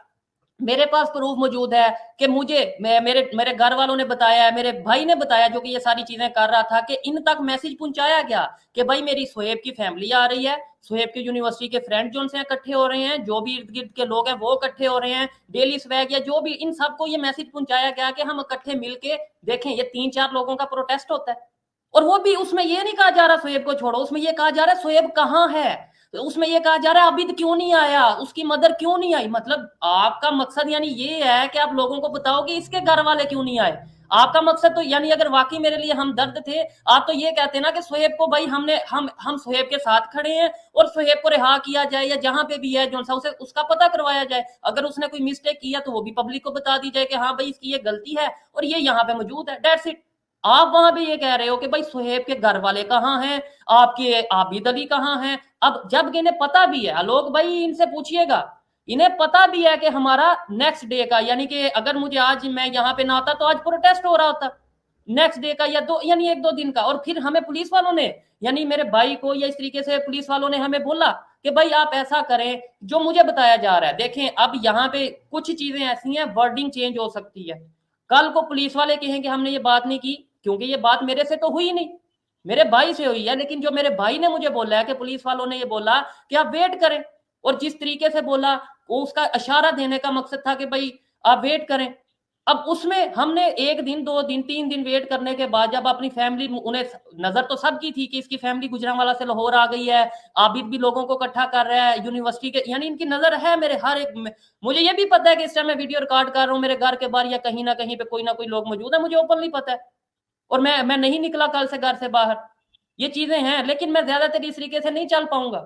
मेरे पास प्रूफ मौजूद है कि मुझे मेरे घर वालों ने बताया है, मेरे भाई ने बताया जो कि ये सारी चीजें कर रहा था, कि इन तक मैसेज पहुंचाया गया कि भाई मेरी सोहेब की फैमिली आ रही है, सोहेब की यूनिवर्सिटी के फ्रेंड जो से इकट्ठे हो रहे हैं, जो भी इर्द गिर्द के लोग हैं वो इकट्ठे हो रहे हैं, डेली स्वैग या जो भी, इन सबको ये मैसेज पहुंचाया गया कि हम इकट्ठे मिलके देखें। ये 3-4 लोगों का प्रोटेस्ट होता है। और वो भी उसमें ये नहीं कहा जा रहा सोहेब को छोड़ो, उसमें ये कहा जा रहा है सोहेब कहाँ है, उसमें ये कहा जा रहा है आबिद क्यों नहीं आया, उसकी मदर क्यों नहीं आई। मतलब आपका मकसद यानी ये है कि आप लोगों को बताओ कि इसके घर वाले क्यों नहीं आए। आपका मकसद तो यानी अगर वाकई मेरे लिए हम दर्द थे, आप तो ये कहते ना कि सोहेब को भाई हम सोहेब के साथ खड़े हैं और सोहेब को रिहा किया जाए, या जहां पे भी है जो सा उसे उसका पता करवाया जाए। अगर उसने कोई मिस्टेक किया तो वो भी पब्लिक को बता दी जाए कि हाँ भाई इसकी ये गलती है और ये यहाँ पे मौजूद है, दैट्स इट। आप वहां पे ये कह रहे हो कि भाई सोहेब के घर वाले कहाँ हैं, आपके आबिद अली कहाँ हैं। अब जब इन्हें पता भी है, आलोक भाई इनसे पूछिएगा, इन्हें पता भी है कि हमारा नेक्स्ट डे का, यानी कि अगर मुझे आज मैं यहाँ पे ना आता तो आज प्रोटेस्ट हो रहा होता नेक्स्ट डे का, या 1-2 दिन का। और फिर हमें पुलिस वालों ने, यानी मेरे भाई को या इस तरीके से पुलिस वालों ने हमें बोला कि भाई आप ऐसा करें जो मुझे बताया जा रहा है। देखें अब यहाँ पे कुछ चीजें ऐसी हैं, वर्डिंग चेंज हो सकती है। कल को पुलिस वाले कहेंगे हमने ये बात नहीं की, क्योंकि ये बात मेरे से तो हुई नहीं, मेरे भाई से हुई है। लेकिन जो मेरे भाई ने मुझे बोला है कि पुलिस वालों ने ये बोला कि आप वेट करें, और जिस तरीके से बोला वो उसका इशारा देने का मकसद था कि भाई आप वेट करें। अब उसमें हमने 1 दिन 2 दिन 3 दिन वेट करने के बाद जब अपनी फैमिली, उन्हें नजर तो सबकी थी कि इसकी फैमिली गुजरांवाला से लाहौर आ गई है, आबिद भी लोगों को इकट्ठा कर रहा है यूनिवर्सिटी के, यानी इनकी नजर है मेरे हर एक में। मुझे ये भी पता है कि इस टाइम मैं वीडियो रिकॉर्ड कर रहा हूँ, मेरे घर के बाहर या कहीं ना कहीं पे कोई ना कोई लोग मौजूद है, मुझे ओपनली पता है। और मैं नहीं निकला कल से घर से बाहर, ये चीजें हैं। लेकिन मैं ज्यादातर इस तरीके से नहीं चल पाऊंगा।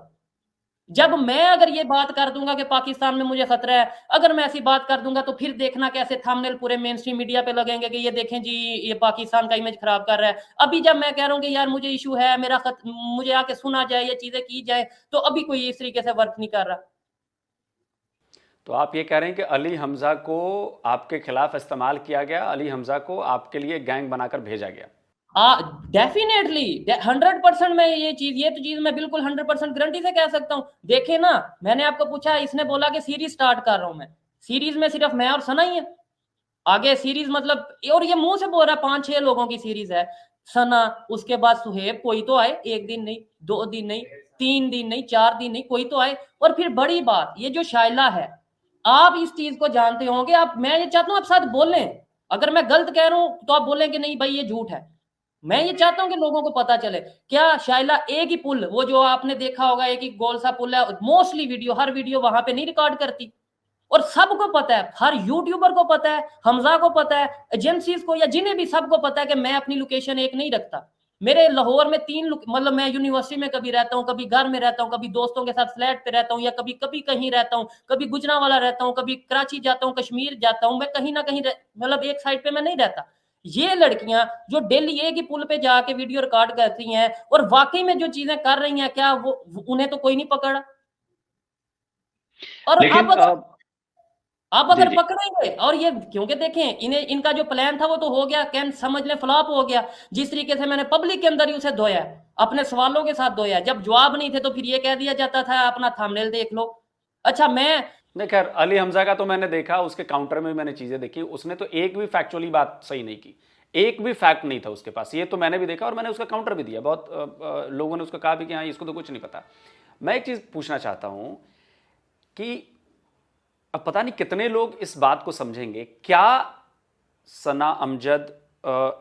जब मैं अगर ये बात कर दूंगा कि पाकिस्तान में मुझे खतरा है, अगर मैं ऐसी बात कर दूंगा तो फिर देखना कैसे थंबनेल पूरे मेन स्ट्रीम मीडिया पे लगेंगे कि ये देखें जी ये पाकिस्तान का इमेज खराब कर रहा है। अभी जब मैं कह रहा हूँ कि यार मुझे इशू है, मुझे आके सुना जाए, ये चीजें की जाए, तो अभी कोई इस तरीके से वर्क नहीं कर रहा। तो आप ये कह रहे हैं कि अली हमजा को आपके खिलाफ इस्तेमाल किया गया, अली हमजा को आपके लिए गैंग बनाकर भेजा गया? डेफिनेटली 100% मैं ये तो चीज मैं बिल्कुल 100% गारंटी से कह सकता हूं। देखे ना, मैंने आपको पूछा, इसने बोला कि सीरीज स्टार्ट कर रहा हूं मैं, सीरीज में सिर्फ मैं और सना ही है, आगे सीरीज मतलब, और ये मुंह से बोल रहा है 5-6 लोगों की सीरीज है। सना, उसके बाद सुहेब, कोई तो आए, 1 दिन नहीं, 2 दिन नहीं, 3 दिन नहीं, 4 दिन नहीं, कोई तो आए। और फिर बड़ी बात, ये जो शाइला है, आप इस चीज को जानते होंगे, आप, मैं ये चाहता हूं आप साथ बोलें, अगर मैं गलत कह रहा हूं तो आप बोलें कि नहीं भाई ये झूठ है। मैं ये चाहता हूं कि लोगों को पता चले। क्या शाइला एक ही पुल, वो जो आपने देखा होगा एक ही गोल सा पुल है, मोस्टली वीडियो, हर वीडियो वहां पे नहीं रिकॉर्ड करती, और सबको पता है, हर यूट्यूबर को पता है, हमजा को पता है, एजेंसीज को या जिन्हें भी, सबको पता है कि मैं अपनी लोकेशन एक नहीं रखता। मेरे लाहौर में 3, मतलब मैं यूनिवर्सिटी में कभी रहता हूँ, कभी घर में रहता हूँ, कभी दोस्तों के साथ फ्लैट पे रहता हूँ, या कभी कभी कहीं रहता हूँ, कभी गुजरांवाला रहता हूँ, कभी कराची जाता हूँ, कश्मीर जाता हूँ, मैं कहीं ना कहीं मतलब एक साइड पे मैं नहीं रहता। ये लड़कियां जो डेली एक ही पुल पे जाके वीडियो रिकॉर्ड करती हैं और वाकई में जो चीजें कर रही हैं, क्या वो, उन्हें तो कोई नहीं पकड़ा। और लेकिन अब जी अगर जी, पकड़ेंगे, और ये क्योंकि देखें, इन्हें, इनका जो प्लान था वो तो हो गया, कैन समझ लें फ्लॉप हो गया। जिस तरीके से मैंने पब्लिक के अंदर ही उसे धोया, अपने सवालों के साथ धोया, जब जवाब नहीं थे तो फिर ये कह दिया जाता था अपना थंबनेल देख लो। अच्छा, मैं, नहीं खैर, अली हमजा का तो मैंने देखा, उसके काउंटर में भी मैंने चीजें देखी, उसने तो एक भी फैक्चुअली बात सही नहीं की, एक भी फैक्ट नहीं था उसके पास, ये तो मैंने भी देखा और मैंने उसका काउंटर भी दिया। बहुत लोगों ने उसको कहा भी कि हाँ इसको तो कुछ नहीं पता। मैं एक चीज पूछना चाहता हूं कि अब पता नहीं कितने लोग इस बात को समझेंगे, क्या सना अमजद,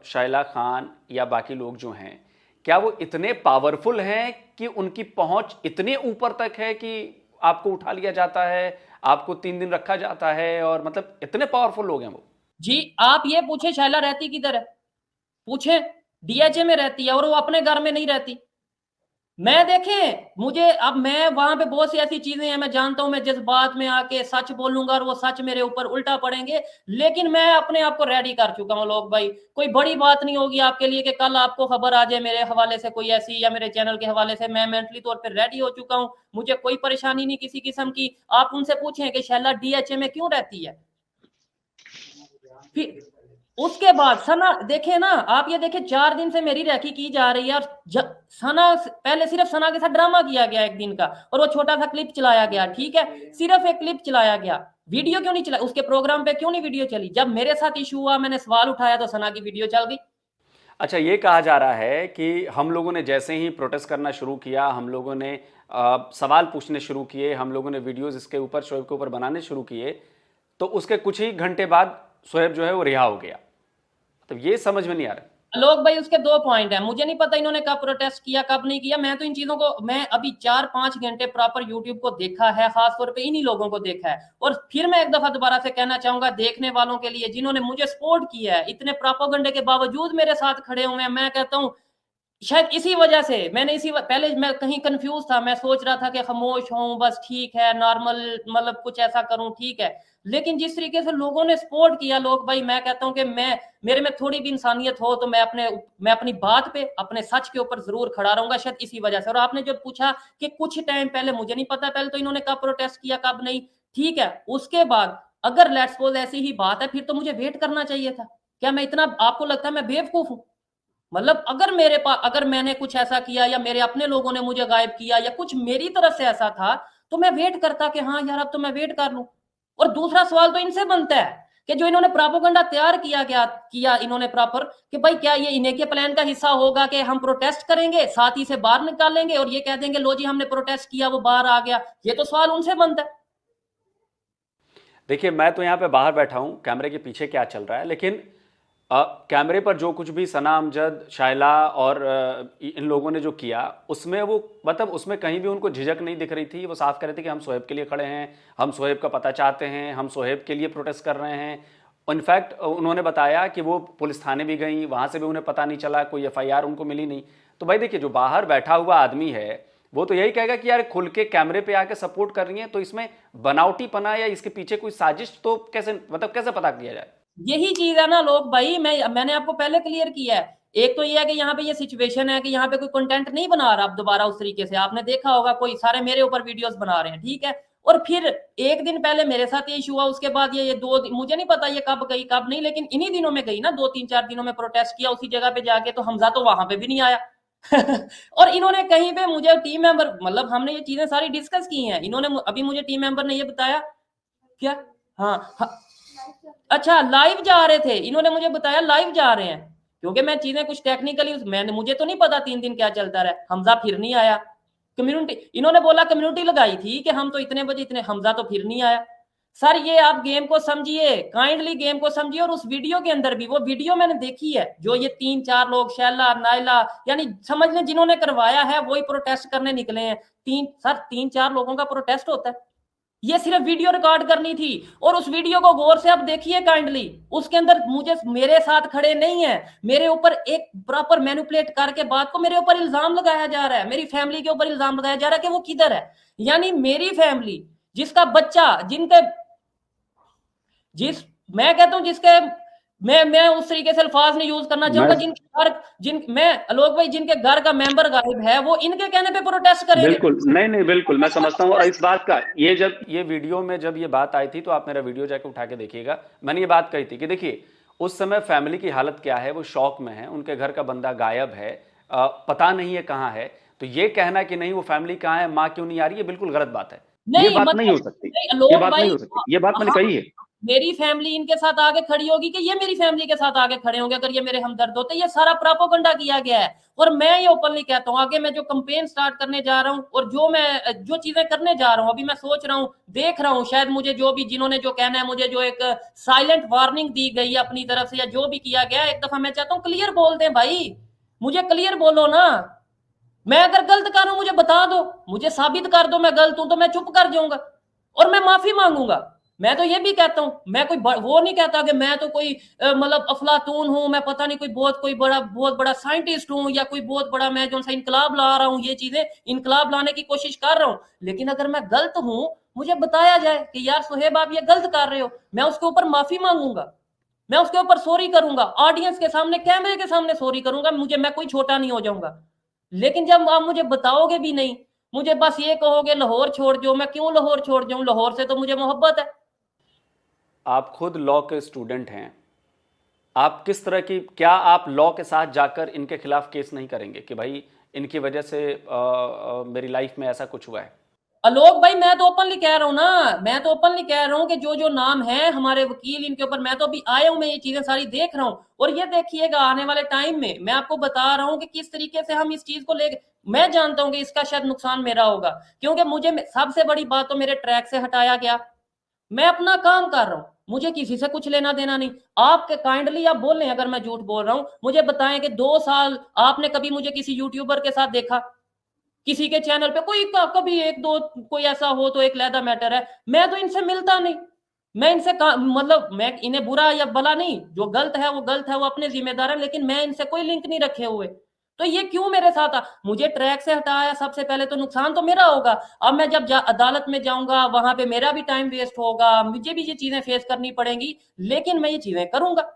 शाइला खान या बाकी लोग जो हैं, क्या वो इतने पावरफुल हैं कि उनकी पहुंच इतने ऊपर तक है कि आपको उठा लिया जाता है, आपको 3 दिन रखा जाता है, और मतलब इतने पावरफुल लोग हैं वो? जी आप ये पूछे शाइला रहती किधर है, पूछे, डीएचए में रहती है, और वो अपने घर में नहीं रहती। मैं, देखें मुझे, अब मैं वहां पे बहुत सी ऐसी चीजें हैं, मैं जानता हूं मैं जज्बात में आके सच बोलूंगा और वो सच मेरे ऊपर उल्टा पड़ेंगे, लेकिन मैं अपने आप को रेडी कर चुका हूं लोग भाई। कोई बड़ी बात नहीं होगी आपके लिए कि कल आपको खबर आ जाए मेरे हवाले से कोई ऐसी, या मेरे चैनल के हवाले से। मैं मेंटली तौर पर रेडी हो चुका हूं, मुझे कोई परेशानी नहीं किसी किस्म की। आप उनसे पूछें कि शैला डीएचए में क्यों रहती है। फिर उसके बाद सना, देखे ना आप, ये देखे 4 दिन से मेरी रैकी की जा रही है, और सना, पहले सिर्फ सना के साथ ड्रामा किया गया 1 दिन का, और वो छोटा सा क्लिप चलाया गया, ठीक है, सिर्फ एक क्लिप चलाया गया, वीडियो क्यों नहीं चला, उसके प्रोग्राम पे क्यों नहीं वीडियो चली। जब मेरे साथ इशू हुआ, मैंने सवाल उठाया, तो सना की वीडियो चल गई। अच्छा, ये कहा जा रहा है कि हम लोगों ने जैसे ही प्रोटेस्ट करना शुरू किया, हम लोगों ने सवाल पूछने शुरू किए, हम लोगों ने वीडियोस इसके ऊपर, शोएब के ऊपर बनाने शुरू किए, तो उसके कुछ ही घंटे बाद शोएब जो है वो रिहा हो गया। तो ये समझ में नहीं आ रहा। लोग भाई, उसके 2 पॉइंट है, मुझे नहीं पता इन्होंने कब प्रोटेस्ट किया कब नहीं किया। मैं तो इन चीजों को, मैं अभी 4-5 घंटे प्रॉपर यूट्यूब को देखा है, खासतौर पे इन्हीं लोगों को देखा है। और फिर मैं एक दफा दोबारा से कहना चाहूंगा देखने वालों के लिए, जिन्होंने मुझे सपोर्ट किया है, इतने प्रोपेगेंडे के बावजूद मेरे साथ खड़े हुए हैं, मैं कहता हूं शायद इसी वजह से मैंने, पहले मैं कहीं कंफ्यूज था, मैं सोच रहा था कि खामोश हूं बस, ठीक है, नॉर्मल, मतलब कुछ ऐसा करूं, ठीक है। लेकिन जिस तरीके से लोगों ने सपोर्ट किया, लोग भाई, मैं कहता हूं कि मैं, मेरे में थोड़ी भी इंसानियत हो तो मैं अपनी बात पे, अपने सच के ऊपर जरूर खड़ा रहूंगा, शायद इसी वजह से। और आपने जो पूछा कि कुछ टाइम पहले, मुझे नहीं पता पहले तो इन्होंने कब प्रोटेस्ट किया कब नहीं, ठीक है, उसके बाद अगर लेट्स सपोज ऐसी ही बात है, फिर तो मुझे वेट करना चाहिए था। क्या मैं इतना, आपको लगता है मैं बेवकूफ हूं? मतलब अगर मेरे पास, अगर मैंने कुछ ऐसा किया, या मेरे अपने लोगों ने मुझे गायब किया, या कुछ मेरी तरफ से ऐसा था, तो मैं वेट करता कि हाँ यार अब तो मैं वेट कर लूं। और दूसरा सवाल तो इनसे बनता है कि जो इन्होंने प्रोपेगेंडा तैयार किया इन्होंने प्रॉपर, कि भाई क्या ये इन्हीं के प्लान का हिस्सा होगा कि हम प्रोटेस्ट करेंगे, साथ ही से बाहर निकालेंगे, और ये कह देंगे लो जी हमने प्रोटेस्ट किया वो बाहर आ गया। ये तो सवाल उनसे बनता है। देखिए, मैं तो यहाँ पे बाहर बैठा हूँ, कैमरे के पीछे क्या चल रहा है, लेकिन कैमरे पर जो कुछ भी सना अमजद, शाइला और इन लोगों ने जो किया, उसमें वो मतलब उसमें कहीं भी उनको झिझक नहीं दिख रही थी। वो साफ कह रहे थे कि हम सोहेब के लिए खड़े हैं, हम सोहेब का पता चाहते हैं, हम सोहेब के लिए प्रोटेस्ट कर रहे हैं। इनफैक्ट उन्होंने बताया कि वो पुलिस थाने भी गई, वहां से भी उन्हें पता नहीं चला, कोई FIR उनको मिली नहीं। तो भाई देखिए, जो बाहर बैठा हुआ आदमी है वो तो यही कहेगा कि यार खुल के कैमरे पे आके सपोर्ट कर रही है, तो इसमें बनावटीपना या इसके पीछे कोई साजिश तो कैसे मतलब कैसे पता किया जाए? यही चीज है ना लोग भाई, मैंने आपको पहले क्लियर किया है। एक तो ये है कि यहाँ पे ये सिचुएशन है कि यहाँ पे कोई कंटेंट नहीं बना रहा अब दोबारा उस तरीके से, आपने देखा होगा कोई सारे मेरे ऊपर वीडियोस बना रहे हैं, ठीक है। और फिर एक दिन पहले मेरे साथ ये इशू हुआ, उसके बाद ये मुझे नहीं पता ये कब गई कब नहीं, लेकिन इन्हीं दिनों में गई ना, 2-3-4 दिनों में प्रोटेस्ट किया उसी जगह पे जाके, तो हमजा तो वहां पे भी नहीं आया। और इन्होंने कहीं पे मुझे टीम मेंबर, मतलब हमने ये चीजें सारी डिस्कस की हैं, इन्होंने अभी मुझे टीम मेंबर ने ये बताया क्या, हाँ, अच्छा लाइव जा रहे थे, इन्होंने मुझे बताया लाइव जा रहे हैं, क्योंकि मैं चीजें कुछ टेक्निकली मैंने मुझे तो नहीं पता 3 दिन क्या चलता रहा। हमजा फिर नहीं आया, कम्युनिटी इन्होंने बोला कम्युनिटी लगाई थी कि हम तो इतने बजे इतने, हमजा तो फिर नहीं आया। सर ये आप गेम को समझिए, काइंडली गेम को समझिए। और उस वीडियो के अंदर भी, वो वीडियो मैंने देखी है, जो ये 3-4 लोग शैला नाइला यानी समझ लें जिन्होंने करवाया है वही प्रोटेस्ट करने निकले हैं। 3-4 लोगों का प्रोटेस्ट होता है, ये सिर्फ वीडियो रिकॉर्ड करनी थी। और उस वीडियो को गौर से आप देखिए काइंडली, उसके अंदर मेरे साथ खड़े नहीं है, मेरे ऊपर एक प्रॉपर मैनिपुलेट करके बात को मेरे ऊपर इल्जाम लगाया जा रहा है, मेरी फैमिली के ऊपर इल्जाम लगाया जा रहा है कि वो किधर है। यानी मेरी फैमिली जिसका बच्चा मैं कहता हूं जिसके, मैं उस तरीके से अल्फाज नहीं यूज करना चाहूंगा, आलोक भाई जिनके घर का मेंबर गायब है, वो इनके कहने पे प्रोटेस्ट करेंगे। बिल्कुल नहीं, बिल्कुल मैं समझता हूँ। और इस बात का जब ये वीडियो में जब ये बात आई थी, तो आप मेरा वीडियो जाके उठा के देखिएगा, मैंने ये बात कही थी कि देखिए उस समय फैमिली की हालत क्या है, वो शौक में है, उनके घर का बंदा गायब है, पता नहीं है कहाँ है। तो ये कहना कि नहीं वो फैमिली कहाँ है, माँ क्यों नहीं आ रही है, बिल्कुल गलत बात है। ये बात नहीं हो सकती, ये बात नहीं हो सकती, ये बात मैंने कही है। मेरी फैमिली इनके साथ आगे खड़ी होगी कि ये मेरी फैमिली के साथ आगे खड़े होंगे अगर ये मेरे हमदर्द होते। ये सारा प्रोपेगेंडा किया गया है। और मैं ये ओपनली कहता हूं, आगे मैं जो कैंपेन स्टार्ट करने जा रहा हूं और जो चीजें करने जा रहा हूं, अभी मैं सोच रहा हूं, देख रहा हूं, शायद मुझे जिन्होंने जो कहना है, मुझे जो एक साइलेंट वार्निंग दी गई है अपनी तरफ से या जो भी किया गया, एक दफा मैं चाहता हूं क्लियर बोल दें भाई, मुझे क्लियर बोलो ना। मैं अगर गलत कर रहा हूं मुझे बता दो, मुझे साबित कर दो मैं गलत हूं, तो मैं चुप कर जाऊंगा और मैं माफी मांगूंगा। मैं तो ये भी कहता हूं, मैं कोई वो नहीं कहता कि मैं तो कोई मतलब अफलातून हूं, मैं पता नहीं बहुत बड़ा साइंटिस्ट हूं या कोई बहुत बड़ा मैं जो सा इनकलाब ला रहा हूं, ये चीजें इनकलाब लाने की कोशिश कर रहा हूं। लेकिन अगर मैं गलत हूं, मुझे बताया जाए कि यार सोहेब आप ये गलत कर रहे हो, मैं उसके ऊपर माफी मांगूंगा, मैं उसके ऊपर सॉरी करूंगा, ऑडियंस के सामने, कैमरे के सामने सॉरी करूंगा, मैं कोई छोटा नहीं हो जाऊंगा। लेकिन जब आप मुझे बताओगे भी नहीं, मुझे बस ये कहोगे लाहौर छोड़ जाओ, मैं क्यों लाहौर छोड़ जाऊं, लाहौर से तो मुझे मोहब्बत है। आप खुद लॉ के स्टूडेंट हैं, आप किस तरह की, क्या आप लॉ के साथ जाकर इनके खिलाफ केस नहीं करेंगे कि भाई इनकी वजह से मेरी लाइफ में ऐसा कुछ हुआ है? आलोक भाई मैं तो ओपनली कह रहा हूं ना, मैं तो ओपनली कह रहा हूं कि जो नाम है हमारे वकील इनके ऊपर, मैं तो अभी आया हूं, मैं ये चीजें सारी देख रहा हूं। और ये देखिएगा आने वाले टाइम में मैं आपको बता रहा हूं कि किस तरीके से हम इस चीज को ले, मैं जानता हूं कि इसका शायद नुकसान मेरा होगा, क्योंकि मुझे सबसे बड़ी बात तो मेरे ट्रैक से हटाया गया। मैं अपना काम कर रहा हूं, मुझे किसी से कुछ लेना देना नहीं। आपके काइंडली आप बोल रहे हैं अगर मैं झूठ बोल रहा हूं, मुझे बताएं कि 2 साल आपने कभी मुझे किसी यूट्यूबर के साथ देखा, किसी के चैनल पे कोई कभी 1-2 कोई ऐसा हो तो एक लैदा मैटर है। मैं तो इनसे मिलता नहीं, मैं इनसे मतलब मैं इन्हें बुरा या भला नहीं, जो गलत है वो गलत है, वो अपने जिम्मेदार है, लेकिन मैं इनसे कोई लिंक नहीं रखे हुए। तो ये क्यों मेरे साथ मुझे ट्रैक से हटाया, सबसे पहले तो नुकसान तो मेरा होगा। अब मैं जब अदालत में जाऊंगा वहां पे मेरा भी टाइम वेस्ट होगा, मुझे भी ये चीजें फेस करनी पड़ेंगी, लेकिन मैं ये चीजें करूंगा।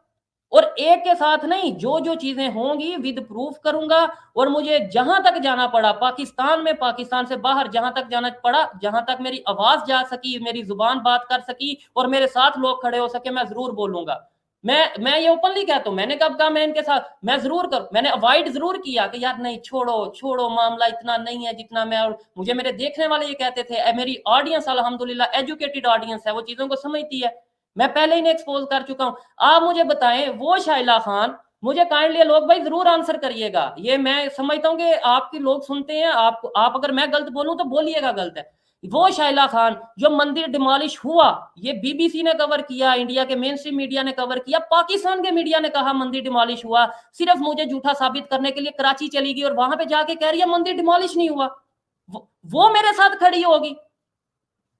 और एक के साथ नहीं, जो चीजें होंगी विद प्रूफ करूंगा। और मुझे जहां तक जाना पड़ा पाकिस्तान में, पाकिस्तान से बाहर जहां तक जाना पड़ा, जहां तक मेरी आवाज जा सकी, मेरी जुबान बात कर सकी और मेरे साथ लोग खड़े हो सके, मैं जरूर बोलूंगा। मैं ये ओपनली कहता हूं, मैंने कब कहा मैं इनके साथ, मैं जरूर करूं, मैंने अवॉइड जरूर किया कि यार नहीं छोड़ो मामला इतना नहीं है जितना मैं, और मुझे मेरे देखने वाले ये कहते थे, मेरी ऑडियंस अल्हम्दुलिल्लाह एजुकेटेड ऑडियंस है, वो चीजों को समझती है, मैं पहले ही एक्सपोज कर चुका हूं। आप मुझे बताएं वो शाइला खान, मुझे काइंडली लोग भाई जरूर आंसर करिएगा। ये मैं समझता हूं कि आपके लोग सुनते हैं, आप अगर मैं गलत बोलूं तो बोलिएगा गलत है, वो शाइला खान जो मंदिर डिमोलिश हुआ, ये बीबीसी ने कवर किया, इंडिया के मेन स्ट्रीम मीडिया ने कवर किया, पाकिस्तान के मीडिया ने कहा मंदिर डिमोलिश हुआ, सिर्फ मुझे झूठा साबित करने के लिए कराची चली गई और वहां पे जाके कह रही है मंदिर डिमोलिश नहीं हुआ। वो मेरे साथ खड़ी होगी,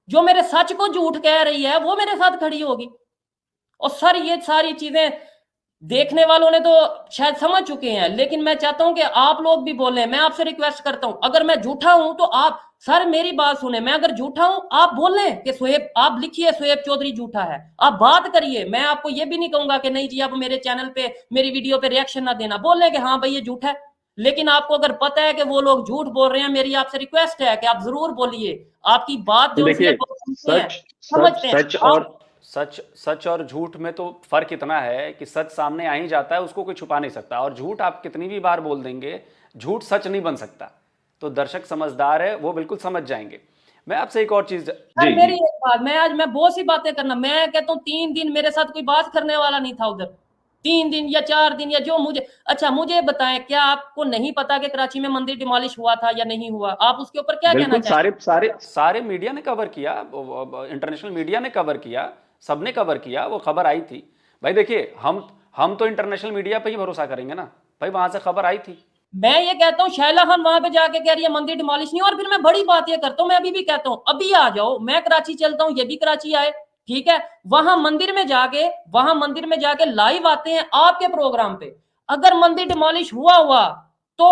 जो मेरे सच को झूठ कह रही है वो मेरे साथ खड़ी होगी। और सर ये सारी चीजें देखने वालों ने तो शायद समझ चुके हैं, लेकिन मैं चाहता हूं कि आप लोग भी बोलें। मैं आपसे रिक्वेस्ट करता हूं, अगर मैं झूठा हूं तो आप सर मेरी बात सुने, मैं अगर झूठा हूं आप बोलें कि शोएब, आप लिखिए शोएब चौधरी झूठा है, आप बात करिए। मैं आपको ये भी नहीं कहूंगा कि नहीं जी आप मेरे चैनल पे मेरी वीडियो पे रिएक्शन ना देना, बोल लें कि हाँ भाई ये झूठा है। लेकिन आपको अगर पता है कि वो लोग झूठ बोल रहे हैं, मेरी आपसे रिक्वेस्ट है कि आप जरूर बोलिए। आपकी बात जो देखिए, सच और झूठ में तो फर्क इतना है कि सच सामने आ ही जाता है, उसको कोई छुपा नहीं सकता, और झूठ आप कितनी भी बार बोल देंगे, झूठ सच नहीं बन सकता। तो दर्शक समझदार है, वो बिल्कुल समझ जाएंगे। मैं आपसे एक और चीज, मेरी एक बात, मैं बहुत सी बातें करना, मैं कहता हूँ 3 दिन मेरे साथ कोई बात करने वाला नहीं था उधर, 3 दिन या 4 दिन या जो मुझे, अच्छा मुझे बताएं, क्या आपको नहीं पता कि कराची में मंदिर डिमोलिश हुआ था या नहीं हुआ? आप उसके ऊपर क्या कहना चाहते हैं? सारे मीडिया ने कवर किया, इंटरनेशनल मीडिया ने कवर किया, सबने कवर किया, वो खबर आई थी भाई। देखिए हम तो इंटरनेशनल मीडिया पे ही भरोसा करेंगे ना भाई, वहां से खबर आई थी। मैं ये कहता हूँ शाइला खान वहां पे जाके कह रही है मंदिर डिमोलिश नहीं, और फिर मैं बड़ी बात ये करता हूँ, मैं अभी भी कहता हूँ अभी आ जाओ, मैं कराची चलता हूँ, ये भी कराची आए, ठीक है, वहां मंदिर में जाके लाइव आते हैं आपके प्रोग्राम पे। अगर मंदिर डिमोलिश हुआ तो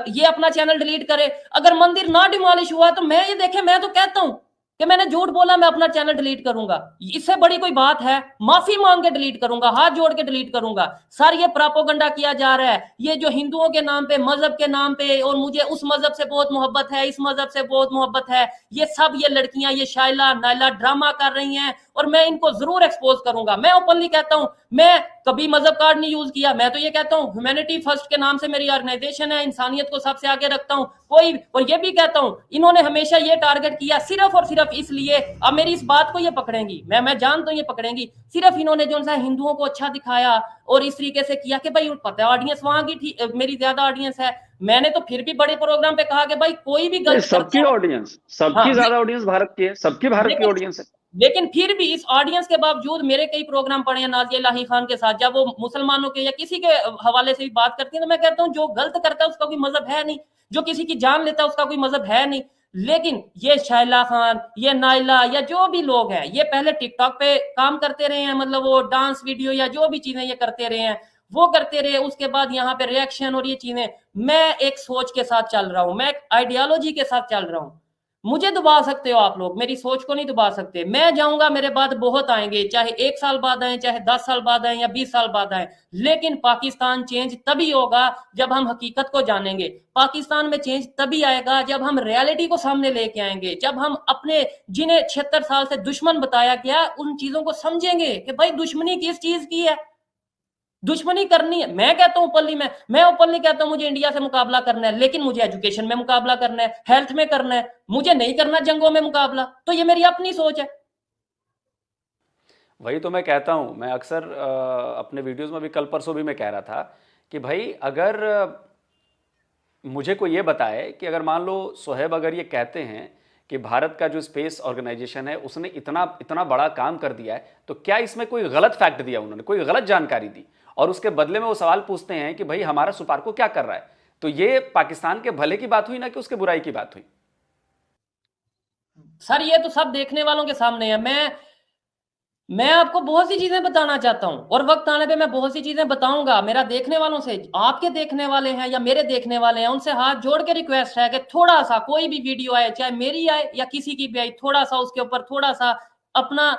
ये अपना चैनल डिलीट करे, अगर मंदिर ना डिमोलिश हुआ तो मैं ये देखे, मैं तो कहता हूं कि मैंने झूठ बोला, मैं अपना चैनल डिलीट करूंगा, इससे बड़ी कोई बात है? माफी मांग के डिलीट करूंगा, हाथ जोड़ के डिलीट करूंगा। सर ये प्रोपेगेंडा किया जा रहा है, ये जो हिंदुओं के नाम पे, मजहब के नाम पे, और मुझे उस मजहब से बहुत मोहब्बत है, इस मजहब से बहुत मोहब्बत है, ये सब ये लड़कियां, ये शाइला नाइला ड्रामा कर रही हैं, और मैं इनको जरूर एक्सपोज करूंगा। मैं ओपनली कहता हूं, मैं कभी मजहब कार्ड नहीं यूज किया, मैं तो ये कहता हूं ह्यूमैनिटी फर्स्ट के नाम से मेरी ऑर्गेनाइजेशन है, इंसानियत को सबसे आगे रखता हूं कोई। और ये भी कहता हूं इन्होंने हमेशा ये टारगेट किया सिर्फ और सिर्फ इसलिए, अब मेरी इस बात को ये पकड़ेंगी, मैं जानता हूं ये पकड़ेंगी, सिर्फ इन्होंने जो सा हिंदुओं को अच्छा दिखाया और इस तरीके से किया कि भाई पता है ऑडियंस वहां की मेरी ज्यादा ऑडियंस है। मैंने तो फिर भी बड़े प्रोग्राम पे कहा कि भाई कोई भी गलत, सबकी ऑडियंस, सबकी ज्यादा ऑडियंस भारत की है, सबकी भारत की ऑडियंस है, लेकिन फिर भी इस ऑडियंस के बावजूद मेरे कई प्रोग्राम पड़े हैं नाजिया इलाही खान के साथ, जब वो मुसलमानों के या किसी के हवाले से भी बात करती है तो मैं कहता हूं जो गलत करता है उसका कोई मजहब है नहीं, जो किसी की जान लेता है उसका कोई मजहब है नहीं। लेकिन ये शाइला खान, ये नाइला या जो भी लोग हैं, ये पहले टिकटॉक पे काम करते रहे हैं, मतलब वो डांस वीडियो या जो भी चीजें ये करते रहे हैं वो करते रहे, उसके बाद यहाँ पे रिएक्शन और ये चीजें। मैं एक सोच के साथ चल रहा हूं, मैं एक आइडियोलॉजी के साथ चल रहा हूं। मुझे दबा सकते हो आप लोग, मेरी सोच को नहीं दबा सकते। मैं जाऊंगा, मेरे बाद बहुत आएंगे, चाहे 1 साल बाद आए, चाहे 10 साल बाद आए या 20 साल बाद आए, लेकिन पाकिस्तान चेंज तभी होगा जब हम हकीकत को जानेंगे। पाकिस्तान में चेंज तभी आएगा जब हम रियलिटी को सामने लेके आएंगे, जब हम अपने जिन्हें 76 साल से दुश्मन बताया गया उन चीजों को समझेंगे कि भाई दुश्मनी किस चीज की है, दुश्मनी करनी है। मैं कहता हूं ओपनली, मैं ओपनली कहता हूं मुझे इंडिया से मुकाबला करना है, लेकिन मुझे एजुकेशन में मुकाबला करना है, हेल्थ में करना है, मुझे नहीं करना जंगों में मुकाबला। तो ये मेरी अपनी सोच है। वही तो मैं कहता हूं, मैं अक्सर अपने वीडियोस में भी, कल परसों भी मैं कह रहा था कि भाई अगर मुझे कोई ये बताए कि अगर मान लो शोएब अगर ये कहते हैं कि भारत का जो स्पेस ऑर्गेनाइजेशन है उसने इतना बड़ा काम कर दिया है, तो क्या इसमें कोई गलत फैक्ट दिया उन्होंने, कोई गलत जानकारी दी, और उसके बदले में वो सवाल पूछते हैं कि भाई हमारा सुपार्को क्या कर रहा है? तो ये पाकिस्तान के भले की बात हुई ना कि उसके बुराई की बात हुई? सर ये तो सब देखने वालों के सामने है। मैं आपको बहुत सी चीजें बताना चाहता हूं और वक्त आने पे मैं बहुत सी चीजें बताऊंगा। मेरा देखने वालों से, आपके देखने वाले हैं या मेरे देखने वाले हैं, उनसे हाथ जोड़ के रिक्वेस्ट है कि थोड़ा सा कोई भी वीडियो आए, चाहे मेरी आए या किसी की भी आए, थोड़ा सा उसके ऊपर थोड़ा सा अपना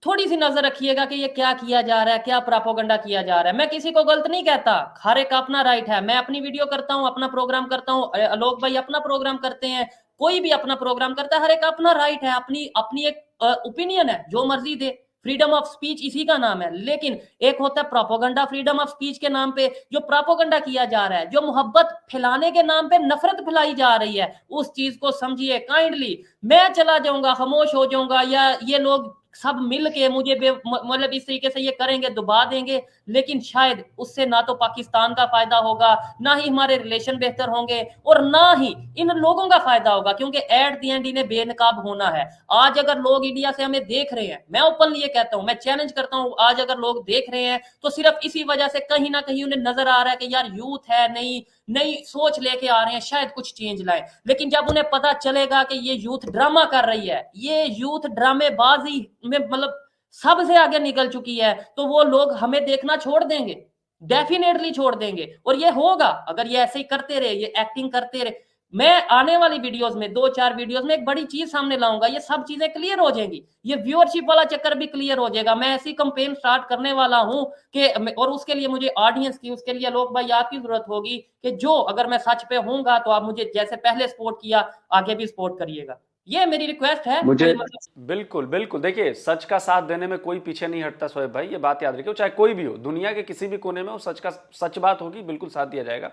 थोड़ी सी नजर रखिएगा कि ये क्या किया जा रहा है, क्या प्रोपेगेंडा किया जा रहा है। मैं किसी को गलत नहीं कहता, हर एक का अपना राइट है। मैं अपनी वीडियो करता हूं, अपना प्रोग्राम करता हूं, आलोक भाई अपना प्रोग्राम करते हैं, कोई भी अपना प्रोग्राम करता है, हर एक का अपना राइट है, अपनी एक ओपिनियन है, जो मर्जी दे। फ्रीडम ऑफ स्पीच इसी का नाम है। लेकिन एक होता है प्रोपेगेंडा, फ्रीडम ऑफ स्पीच के नाम पे जो प्रोपेगेंडा किया जा रहा है, जो मोहब्बत फैलाने के नाम पे नफरत फैलाई जा रही है, उस चीज को समझिए काइंडली। मैं चला जाऊंगा, खामोश हो जाऊंगा, या ये लोग सब मिल के मुझे मतलब इस तरीके से ये करेंगे, दबा देंगे, लेकिन शायद उससे ना तो पाकिस्तान का फायदा होगा, ना ही हमारे रिलेशन बेहतर होंगे, और ना ही इन लोगों का फायदा होगा, क्योंकि एट दी एंड इन्हें बेनकाब होना है। आज अगर लोग इंडिया से हमें देख रहे हैं, मैं ओपनली ये कहता हूं, मैं चैलेंज करता हूं, आज अगर लोग देख रहे हैं तो सिर्फ इसी वजह से कहीं ना कहीं उन्हें नजर आ रहा है कि यार यूथ है, नई नई सोच लेके आ रहे हैं, शायद कुछ चेंज लाए। लेकिन जब उन्हें पता चलेगा कि ये यूथ ड्रामा कर रही है, ये यूथ ड्रामेबाजी में मतलब सबसे आगे निकल चुकी है, तो वो लोग हमें देखना छोड़ देंगे, डेफिनेटली छोड़ देंगे। और ये होगा अगर ये ऐसे ही करते रहे, ये एक्टिंग करते रहे। मैं आने वाली वीडियोस में 2-4 वीडियोस में एक बड़ी चीज सामने लाऊंगा, ये सब चीजें क्लियर हो जाएंगी, ये व्यूअरशिप वाला चक्कर भी क्लियर हो जाएगा। मैं ऐसी कंपेन स्टार्ट करने वाला हूं कि, और उसके लिए मुझे ऑडियंस की, उसके लिए लोग भाई आपकी जरूरत होगी कि जो अगर मैं सच पे होऊंगा तो आप मुझे जैसे पहले सपोर्ट किया आगे भी सपोर्ट करिएगा। ये मेरी रिक्वेस्ट है मुझे। मतलब बिल्कुल बिल्कुल, देखिए सच का साथ देने में कोई पीछे नहीं हटता शोएब भाई, ये बात याद रखिए, चाहे कोई भी हो, दुनिया के किसी भी कोने में हो, सच बात होगी, बिल्कुल साथ दिया जाएगा।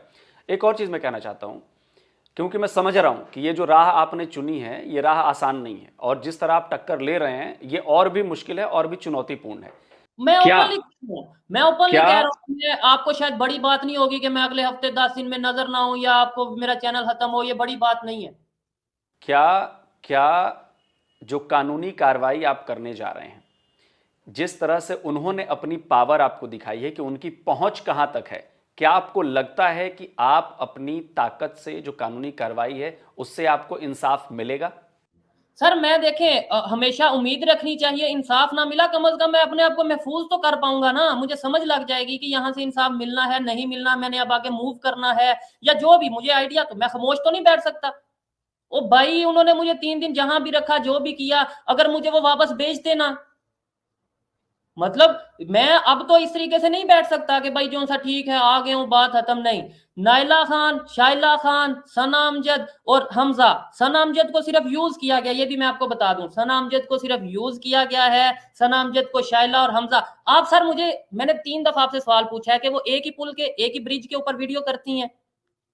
एक और चीज मैं कहना चाहता हूं, क्योंकि मैं समझ रहा हूं कि ये जो राह आपने चुनी है ये राह आसान नहीं है, और जिस तरह आप टक्कर ले रहे हैं ये और भी मुश्किल है और भी चुनौतीपूर्ण है। मैं क्या ओपनली क्या कह रहा हूँ, आपको शायद बड़ी बात नहीं होगी कि मैं अगले हफ्ते 10 दिन में नजर ना हूं या आपको मेरा चैनल खत्म हो, ये बड़ी बात नहीं है। क्या क्या जो कानूनी कार्रवाई आप करने जा रहे हैं, जिस तरह से उन्होंने अपनी पावर आपको दिखाई है कि उनकी पहुंच कहां तक है, क्या आपको लगता है कि आप अपनी ताकत से जो कानूनी कार्रवाई है उससे आपको इंसाफ मिलेगा? सर मैं देखें, हमेशा उम्मीद रखनी चाहिए, इंसाफ ना मिला कम से कम मैं अपने आप को महफूज तो कर पाऊंगा ना, मुझे समझ लग जाएगी कि यहाँ से इंसाफ मिलना है नहीं मिलना, मैंने अब आगे मूव करना है या जो भी मुझे आइडिया, तो मैं खामोश तो नहीं बैठ सकता। ओ भाई उन्होंने मुझे 3 दिन जहां भी रखा, जो भी किया, अगर मुझे वो वापस भेज देना, मतलब मैं अब तो इस तरीके से नहीं बैठ सकता कि भाई जो सा ठीक है आ गए हूं बात खत्म, नहीं। नाइला खान, शाइला खान, सना अमजद और हमजा, सना अमजद को सिर्फ यूज किया गया, ये भी मैं आपको बता दूं, सना अमजद को सिर्फ यूज किया गया है, सना अमजद को शाइला और हमजा। आप सर मैंने 3 दफा आपसे सवाल पूछा है कि वो एक ही पुल के, एक ही ब्रिज के ऊपर वीडियो करती हैं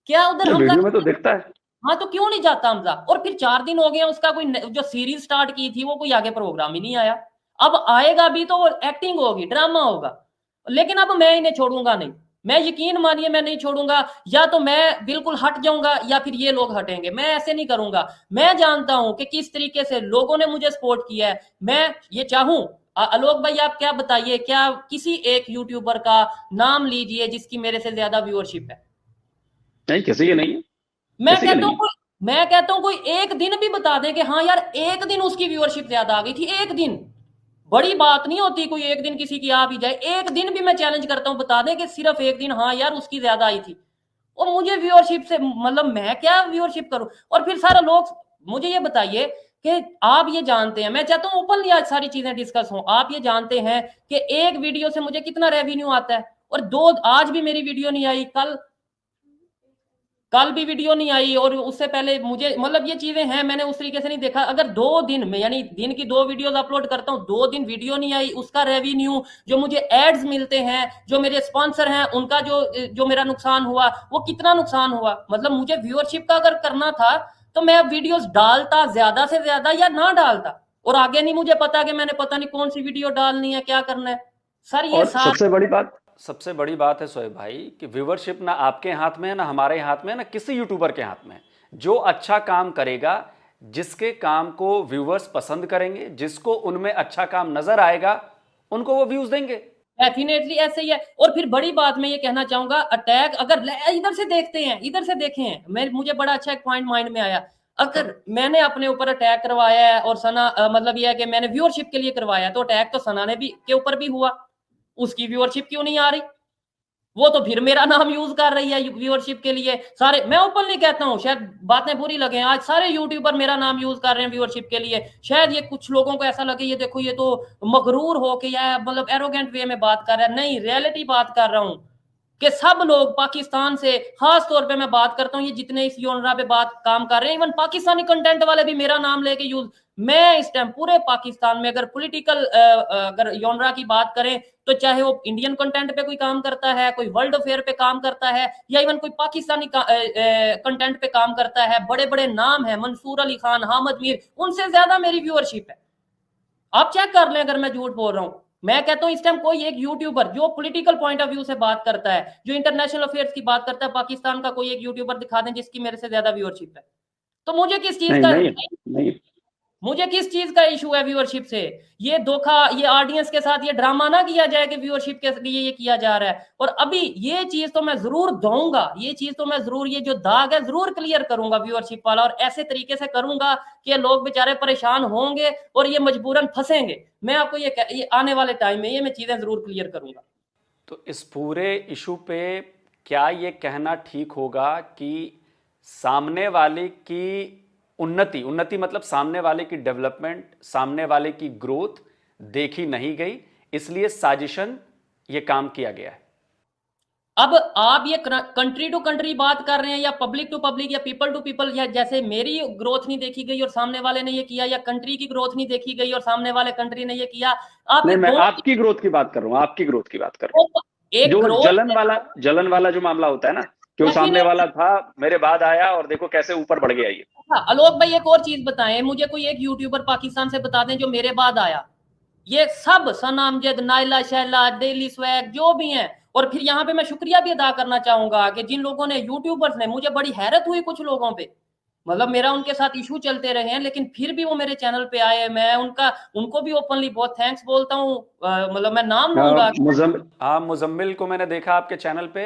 क्या? उधर हमजा वीडियो में तो दिखता है। हाँ, तो क्यों नहीं जाता हमजा? और फिर 4 दिन हो गए उसका कोई जो सीरीज स्टार्ट की थी वो कोई आगे प्रोग्राम ही नहीं आया। अब आएगा भी तो वो एक्टिंग होगी, ड्रामा होगा। लेकिन अब मैं इन्हें छोड़ूंगा नहीं, मैं यकीन मानिए मैं नहीं छोड़ूंगा। या तो मैं बिल्कुल हट जाऊंगा या फिर ये लोग हटेंगे, मैं ऐसे नहीं करूंगा। मैं जानता हूं कि किस तरीके से लोगों ने मुझे सपोर्ट किया है। मैं ये चाहूं, आलोक भाई आप क्या बताइए, क्या किसी एक यूट्यूबर का नाम लीजिए जिसकी मेरे से ज्यादा व्यूअरशिप है? नहीं, किसी की नहीं है। मैं कहता हूं कोई एक दिन भी बता दे कि हाँ यार एक दिन उसकी व्यूअरशिप ज्यादा आ गई थी, एक दिन। बड़ी बात नहीं होती कोई एक दिन किसी की आ भी जाए, एक दिन भी मैं चैलेंज करता हूं, बता दें कि सिर्फ एक दिन हाँ यार उसकी ज्यादा आई थी। और मुझे व्यूअरशिप से मतलब मैं क्या व्यूअरशिप करूं? और फिर सारे लोग मुझे ये बताइए कि आप ये जानते हैं, मैं चाहता हूं ओपनली आज सारी चीजें डिस्कस हो, आप ये जानते हैं कि एक वीडियो से मुझे कितना रेवेन्यू आता है? और आज भी मेरी वीडियो नहीं आई, कल भी वीडियो नहीं आई, और उससे पहले मुझे मतलब ये चीजें हैं, मैंने उस तरीके से नहीं देखा। अगर 2 दिन में यानी दिन की 2 वीडियोस अपलोड करता हूं, 2 दिन वीडियो नहीं आई, उसका रेवेन्यू, जो मुझे एड्स मिलते हैं, जो मेरे स्पॉन्सर हैं उनका जो मेरा नुकसान हुआ, वो कितना नुकसान हुआ? मतलब मुझे व्यूअरशिप का अगर करना था तो मैं वीडियोस डालता ज्यादा से ज्यादा या ना डालता, और आगे नहीं मुझे पता कि मैंने पता नहीं कौन सी वीडियो डालनी है, क्या करना है सर। ये सबसे बड़ी बात है शोएब भाई कि व्यूअरशिप ना आपके हाथ में है, ना हमारे हाथ में है, ना किसी यूट्यूबर के हाथ में है। जो अच्छा काम करेगा, जिसके काम को व्यूअर्स पसंद करेंगे, जिसको उनमें अच्छा काम नजर आएगा, उनको वो व्यूज देंगे। डेफिनेटली ऐसे ही है। और फिर बड़ी बात मैं ये कहना चाहूंगा, अटैक अगर इधर से देखते हैं, इधर से देखें, मुझे बड़ा अच्छा एक पॉइंट माइंड में आया। अगर मैंने अपने ऊपर अटैक करवाया है और सना मतलब ये है कि मैंने व्यूअरशिप के लिए करवाया, तो अटैक तो सना ने भी के ऊपर भी हुआ, उसकी व्यूअरशिप क्यों नहीं आ रही? वो तो फिर मेरा नाम यूज कर रही है व्यूअरशिप के लिए। सारे, मैं ओपनली कहता हूं, शायद बातें बुरी लगे, आज सारे यूट्यूबर मेरा नाम यूज कर रहे हैं व्यूअरशिप के लिए। शायद ये कुछ लोगों को ऐसा लगे ये देखो ये तो मगरूर हो के या मतलब एरोगेंट वे में बात कर रहा है। नहीं, रियलिटी बात कर रहा हूं कि सब लोग पाकिस्तान से, खास तौर पे मैं बात करता हूं, ये जितने इस योनरा पे बात काम कर रहे हैं, इवन पाकिस्तानी कंटेंट वाले भी मेरा नाम लेके यूज। मैं इस टाइम पूरे पाकिस्तान में अगर पॉलिटिकल अगर योनरा की बात करें, तो चाहे वो इंडियन कंटेंट पे कोई काम करता है, कोई वर्ल्ड अफेयर पे काम करता है, या इवन कोई पाकिस्तानी कंटेंट पे काम करता है, बड़े बड़े नाम है, मंसूर अली खान, हामिद मीर, उनसे ज्यादा मेरी व्यूअरशिप है। आप चेक कर लें अगर मैं झूठ बोल रहा हूं। मैं कहता हूं इस टाइम कोई एक यूट्यूबर जो पॉलिटिकल पॉइंट ऑफ व्यू से बात करता है, जो इंटरनेशनल अफेयर्स की बात करता है, पाकिस्तान का कोई एक यूट्यूबर दिखा दें जिसकी मेरे से ज्यादा व्यूअरशिप है, तो मुझे किस चीज नहीं का नहीं नहीं, मुझे किस चीज का इशू है व्यूअरशिप से? ये धोखा, ये ऑडियंस के साथ ये ड्रामा ना किया जाए कि व्यूअरशिप के लिए ये किया जा रहा है। और अभी ये चीज तो मैं जरूर दूंगा, ये चीज तो मैं जरूर, ये जो दाग है जरूर क्लियर करूंगा व्यूअरशिप वाला, और ऐसे तरीके से करूंगा कि लोग बेचारे परेशान होंगे और ये मजबूरन फंसेंगे। मैं आपको ये आने वाले टाइम में ये मैं चीजें जरूर क्लियर करूंगा। तो इस पूरे इशू पे क्या ये कहना ठीक होगा कि सामने वाले की उन्नति उन्नति मतलब सामने वाले की डेवलपमेंट, सामने वाले की ग्रोथ देखी नहीं गई, इसलिए साजिशन ये काम किया गया है? अब आप ये कंट्री टू कंट्री बात कर रहे हैं या पब्लिक टू पब्लिक या पीपल टू पीपल, या जैसे मेरी ग्रोथ नहीं देखी गई और सामने वाले ने ये किया, या कंट्री की ग्रोथ नहीं देखी गई और सामने वाले कंट्री ने ये किया? आप नहीं, ये मैं आपकी ग्रोथ की बात कर रहा हूं, आपकी ग्रोथ की बात कर रहा हूं। एक जो ग्रोथ जलन वाला जो मामला होता है ना, कि वो सामने वाला था, मेरे बाद आया और देखो कैसे ऊपर बढ़ गया ये। आलोक भाई एक और चीज बताएं मुझे, कोई एक यूट्यूबर पाकिस्तान से बता दें जो मेरे बाद आया। ये सब सना अमजद, नाइला, शैला, डेली स्वैग जो भी हैं। और फिर यहाँ पे मैं शुक्रिया भी अदा करना चाहूंगा कि जिन लोगों ने, यूट्यूबर्स ने, मुझे बड़ी हैरत हुई कुछ लोगों पे, मतलब मेरा उनके साथ इशू चलते रहे हैं लेकिन फिर भी वो मेरे चैनल पे आए। मैं उनको भी ओपनली बहुत थैंक्स बोलता हूँ। मतलब मैं नाम लूंगा। मुजम्मिल को मैंने देखा आपके चैनल पे,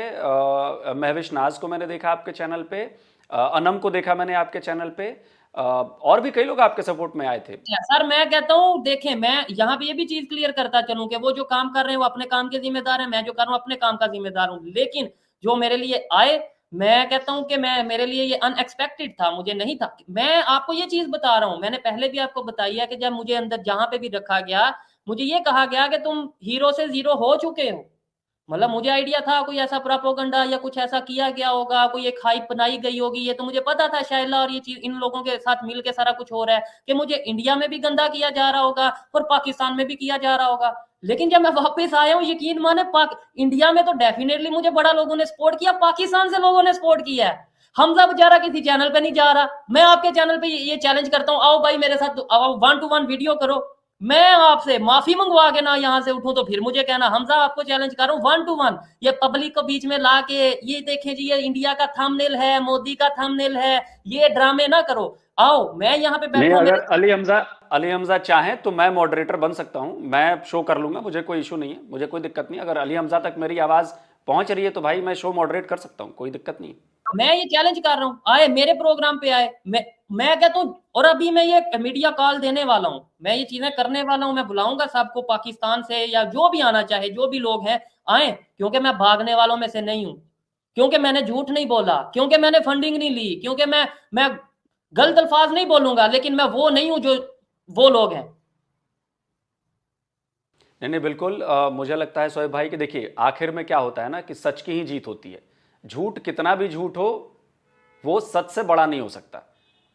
महविश नाज को मैंने देखा आपके चैनल पे, अनम को देखा मैंने आपके चैनल पे, और भी कई लोग आपके सपोर्ट में आए थे। सर मैं कहता हूँ, देखें, मैं यहाँ पे ये भी चीज क्लियर करता चलूं कि वो जो काम कर रहे हैं वो अपने काम के जिम्मेदार है, मैं जो कर रहा हूँ अपने काम का जिम्मेदार हूँ। लेकिन जो मेरे लिए आए, मैं कहता हूं कि मेरे लिए ये अनएक्सपेक्टेड था, मुझे नहीं था। मैं आपको ये चीज बता रहा हूं, मैंने पहले भी आपको बताई है कि जब मुझे अंदर जहां पे भी रखा गया, मुझे ये कहा गया कि तुम हीरो से जीरो हो चुके हो। मतलब मुझे आइडिया था कोई ऐसा प्रोपोगंडा या कुछ ऐसा किया गया होगा, कोई एक हाइप बनाई गई होगी, ये तो मुझे पता था शायला और ये चीज इन लोगों के साथ मिलकर सारा कुछ हो रहा है कि मुझे इंडिया में भी गंदा किया जा रहा होगा और पाकिस्तान में भी किया जा रहा होगा। लेकिन जब मैं वापस आया हूँ, यकीन माने, इंडिया में तो डेफिनेटली मुझे बड़ा लोगों ने सपोर्ट किया, पाकिस्तान से लोगों ने सपोर्ट किया है। हमजा बेचारा किसी चैनल पे नहीं जा रहा, मैं आपके चैनल पे ये चैलेंज करता हूँ, आओ भाई मेरे साथ आओ 1-to-1 वीडियो करो, मैं आपसे माफी मंगवा के ना यहां से उठूं तो फिर मुझे कहना हमजा आपको चैलेंज कर रहा हूं 1-to-1। ये पब्लिक को बीच में ला के ये देखें जी ये इंडिया का थंबनेल है, मोदी का थंबनेल है, ये ड्रामे ना करो। आओ मैं यहाँ पे बैठा हूं। अगर अली हमजा चाहे तो मैं मॉडरेटर बन सकता हूं, मैं शो कर लूंगा, मुझे कोई इशू नहीं है, मुझे कोई दिक्कत नहीं। अगर अली हमजा तक मेरी आवाज पहुंच रही है तो भाई मैं शो मॉडरेट कर सकता हूं, कोई दिक्कत नहीं। मैं ये चैलेंज कर रहा हूँ, आए मेरे प्रोग्राम पे आए, मैं कहता हूँ, और अभी मैं ये मीडिया कॉल देने वाला हूँ, मैं ये चीजें करने वाला हूँ, मैं बुलाऊंगा सबको पाकिस्तान से या जो भी आना चाहे, जो भी लोग हैं आए, क्योंकि मैं भागने वालों में से नहीं हूँ, क्योंकि मैंने झूठ नहीं बोला, क्योंकि मैंने फंडिंग नहीं ली, क्योंकि मैं गलत अल्फाज नहीं बोलूंगा, लेकिन मैं वो नहीं हूं जो वो लोग हैं। नहीं बिल्कुल, मुझे लगता है सोहेब भाई कि देखिए आखिर में क्या होता है ना कि सच की ही जीत होती है। झूठ कितना भी झूठ हो वो सच से बड़ा नहीं हो सकता।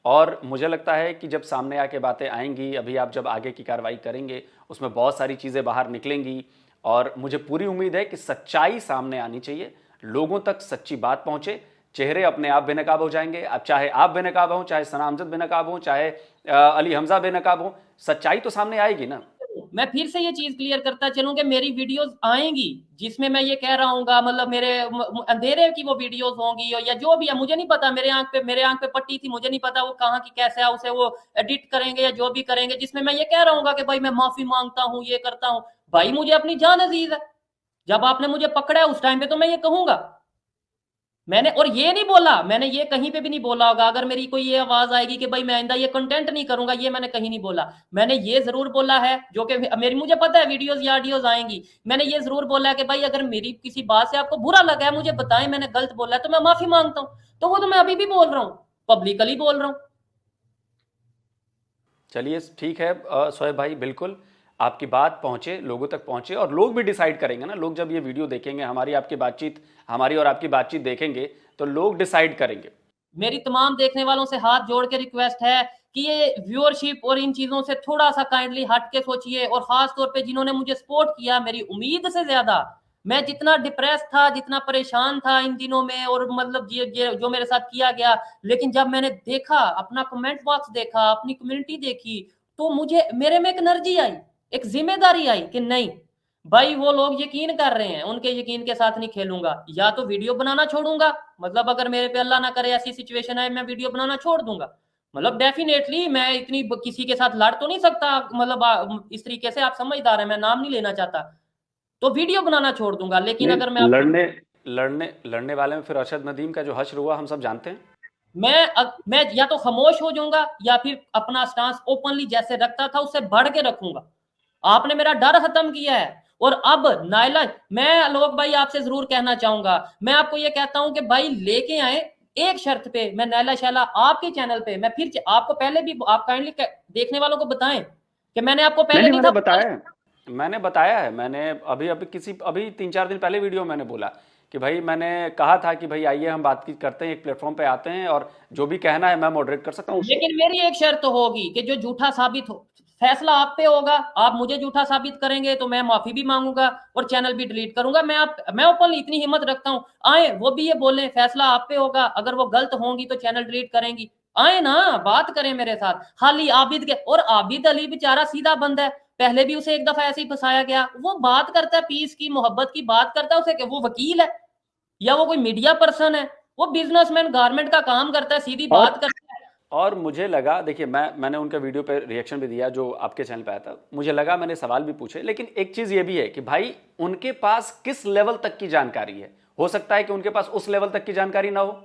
और मुझे लगता है कि जब सामने आके बातें आएंगी, अभी आप जब आगे की कार्रवाई करेंगे उसमें बहुत सारी चीज़ें बाहर निकलेंगी, और मुझे पूरी उम्मीद है कि सच्चाई सामने आनी चाहिए, लोगों तक सच्ची बात पहुंचे, चेहरे अपने आप बेनकाब हो जाएंगे। अब चाहे आप बेनकाब हों, चाहे सना अमजद बेनकाब हों, चाहे अली हमजा बेनकाब हों, सच्चाई तो सामने आएगी ना। मैं फिर से ये चीज क्लियर करता चलूं कि मेरी वीडियोस आएंगी जिसमें मैं ये कह रहा हूँ, मतलब मेरे अंधेरे की वो वीडियोस होंगी या जो भी है, मुझे नहीं पता, मेरे आंख पे पट्टी थी, मुझे नहीं पता वो कहाँ की कैसे है, उसे वो एडिट करेंगे या जो भी करेंगे, जिसमें मैं ये कह रहा हूँ कि भाई मैं माफी मांगता हूँ, ये करता हूँ। भाई मुझे अपनी जान अजीज है, जब आपने मुझे पकड़ा है उस टाइम पे तो मैं ये कहूंगा। मैंने और ये नहीं बोला, मैंने ये कहीं पे भी नहीं बोला होगा, अगर मेरी कोई ये आवाज आएगी कि भाई मैं आइंदा ये कंटेंट नहीं करूंगा, ये मैंने कहीं नहीं बोला। मैंने ये जरूर बोला है, जो कि मेरी, मुझे पता है वीडियोस या ऑडियोज आएंगी, मैंने ये जरूर बोला है कि भाई अगर मेरी किसी बात से आपको बुरा लगा है मुझे बताएं, मैंने गलत बोला है तो मैं माफी मांगता हूँ। तो वो तो मैं अभी भी बोल रहा हूँ, पब्लिकली बोल रहा हूँ। चलिए ठीक है सोहेब भाई, बिल्कुल आपकी बात पहुंचे, लोगों तक पहुंचे, और लोग भी डिसाइड करेंगे ना। लोग जब ये वीडियो देखेंगे, हमारी और आपकी बातचीत देखेंगे तो लोग डिसाइड करेंगे। मेरी तमाम देखने वालों से हाथ जोड़ के रिक्वेस्ट है कि ये व्यूअरशिप और इन चीजों से थोड़ा सा काइंडली हट के सोचिए, और खास तौर पे जिन्होंने मुझे सपोर्ट किया मेरी उम्मीद से ज्यादा। मैं जितना डिप्रेस था, जितना परेशान था इन दिनों में, और मतलब जो मेरे साथ किया गया, लेकिन जब मैंने देखा, अपना कमेंट बॉक्स देखा, अपनी कम्युनिटी देखी, तो मुझे मेरे में एक एनर्जी आई, एक जिम्मेदारी आई कि नहीं भाई वो लोग यकीन कर रहे हैं, उनके यकीन के साथ नहीं खेलूंगा। या तो वीडियो बनाना छोड़ूंगा, मतलब अगर मेरे पे अल्लाह ना करे ऐसी सिचुएशन है मैं वीडियो बनाना छोड़ दूंगा, मतलब डेफिनेटली मैं इतनी किसी के साथ लड़ तो नहीं सकता, मतलब इस तरीके से आप समझदार हैं, मैं नाम नहीं लेना चाहता, तो वीडियो बनाना छोड़ दूंगा। लेकिन अगर मैं लड़ने वाले में फिर अरशद नदीम का जो हश्र हुआ हम सब जानते हैं। मैं या तो खामोश हो जाऊंगा या फिर अपना स्टांस ओपनली जैसे रखता था उससे बढ़ के रखूंगा। आपने मेरा डर खत्म किया है। और अब नाइला, मैं आलोक भाई आपसे जरूर कहना चाहूंगा, मैं आपको ये कहता हूं कि भाई लेके आए एक शर्त पे, मैं नैला शैला आपके चैनल पे, मैं फिर आपको पहले भी आप काइंडली देखने वालों को बताएं कि मैंने आपको पहले नहीं था बताया है। मैंने अभी 3-4 दिन पहले वीडियो मैंने बोला कि भाई मैंने कहा था कि भाई आइए हम बात करते हैं, एक प्लेटफॉर्म पे आते हैं और जो भी कहना है मैं मॉडरेट कर सकता हूँ। लेकिन मेरी एक शर्त होगी कि जो झूठा साबित हो, फैसला आप पे होगा, आप मुझे झूठा साबित करेंगे तो मैं माफी भी मांगूंगा और चैनल भी डिलीट करूंगा। मैं ओपनली इतनी हिम्मत रखता हूं, आए वो भी ये बोले फैसला आप पे होगा, अगर वो गलत होंगी तो चैनल डिलीट करेंगी, आए ना बात करें मेरे साथ। खाली आबिद के, और आबिद अली बेचारा सीधा बंद है, पहले भी उसे एक दफा ऐसे ही फंसाया गया, वो बात करता है पीस की मोहब्बत की बात करता है, उसे वो वकील है या वो कोई मीडिया पर्सन है, वो बिजनेसमैन गारमेंट का काम करता है, सीधी बात करता है। और मुझे लगा, देखिए मैंने उनके वीडियो पे रिएक्शन भी दिया जो आपके चैनल पे आया था, मुझे लगा मैंने सवाल भी पूछे, लेकिन एक चीज ये भी है कि भाई उनके पास किस लेवल तक की जानकारी है। हो सकता है कि उनके पास उस लेवल तक की जानकारी ना हो,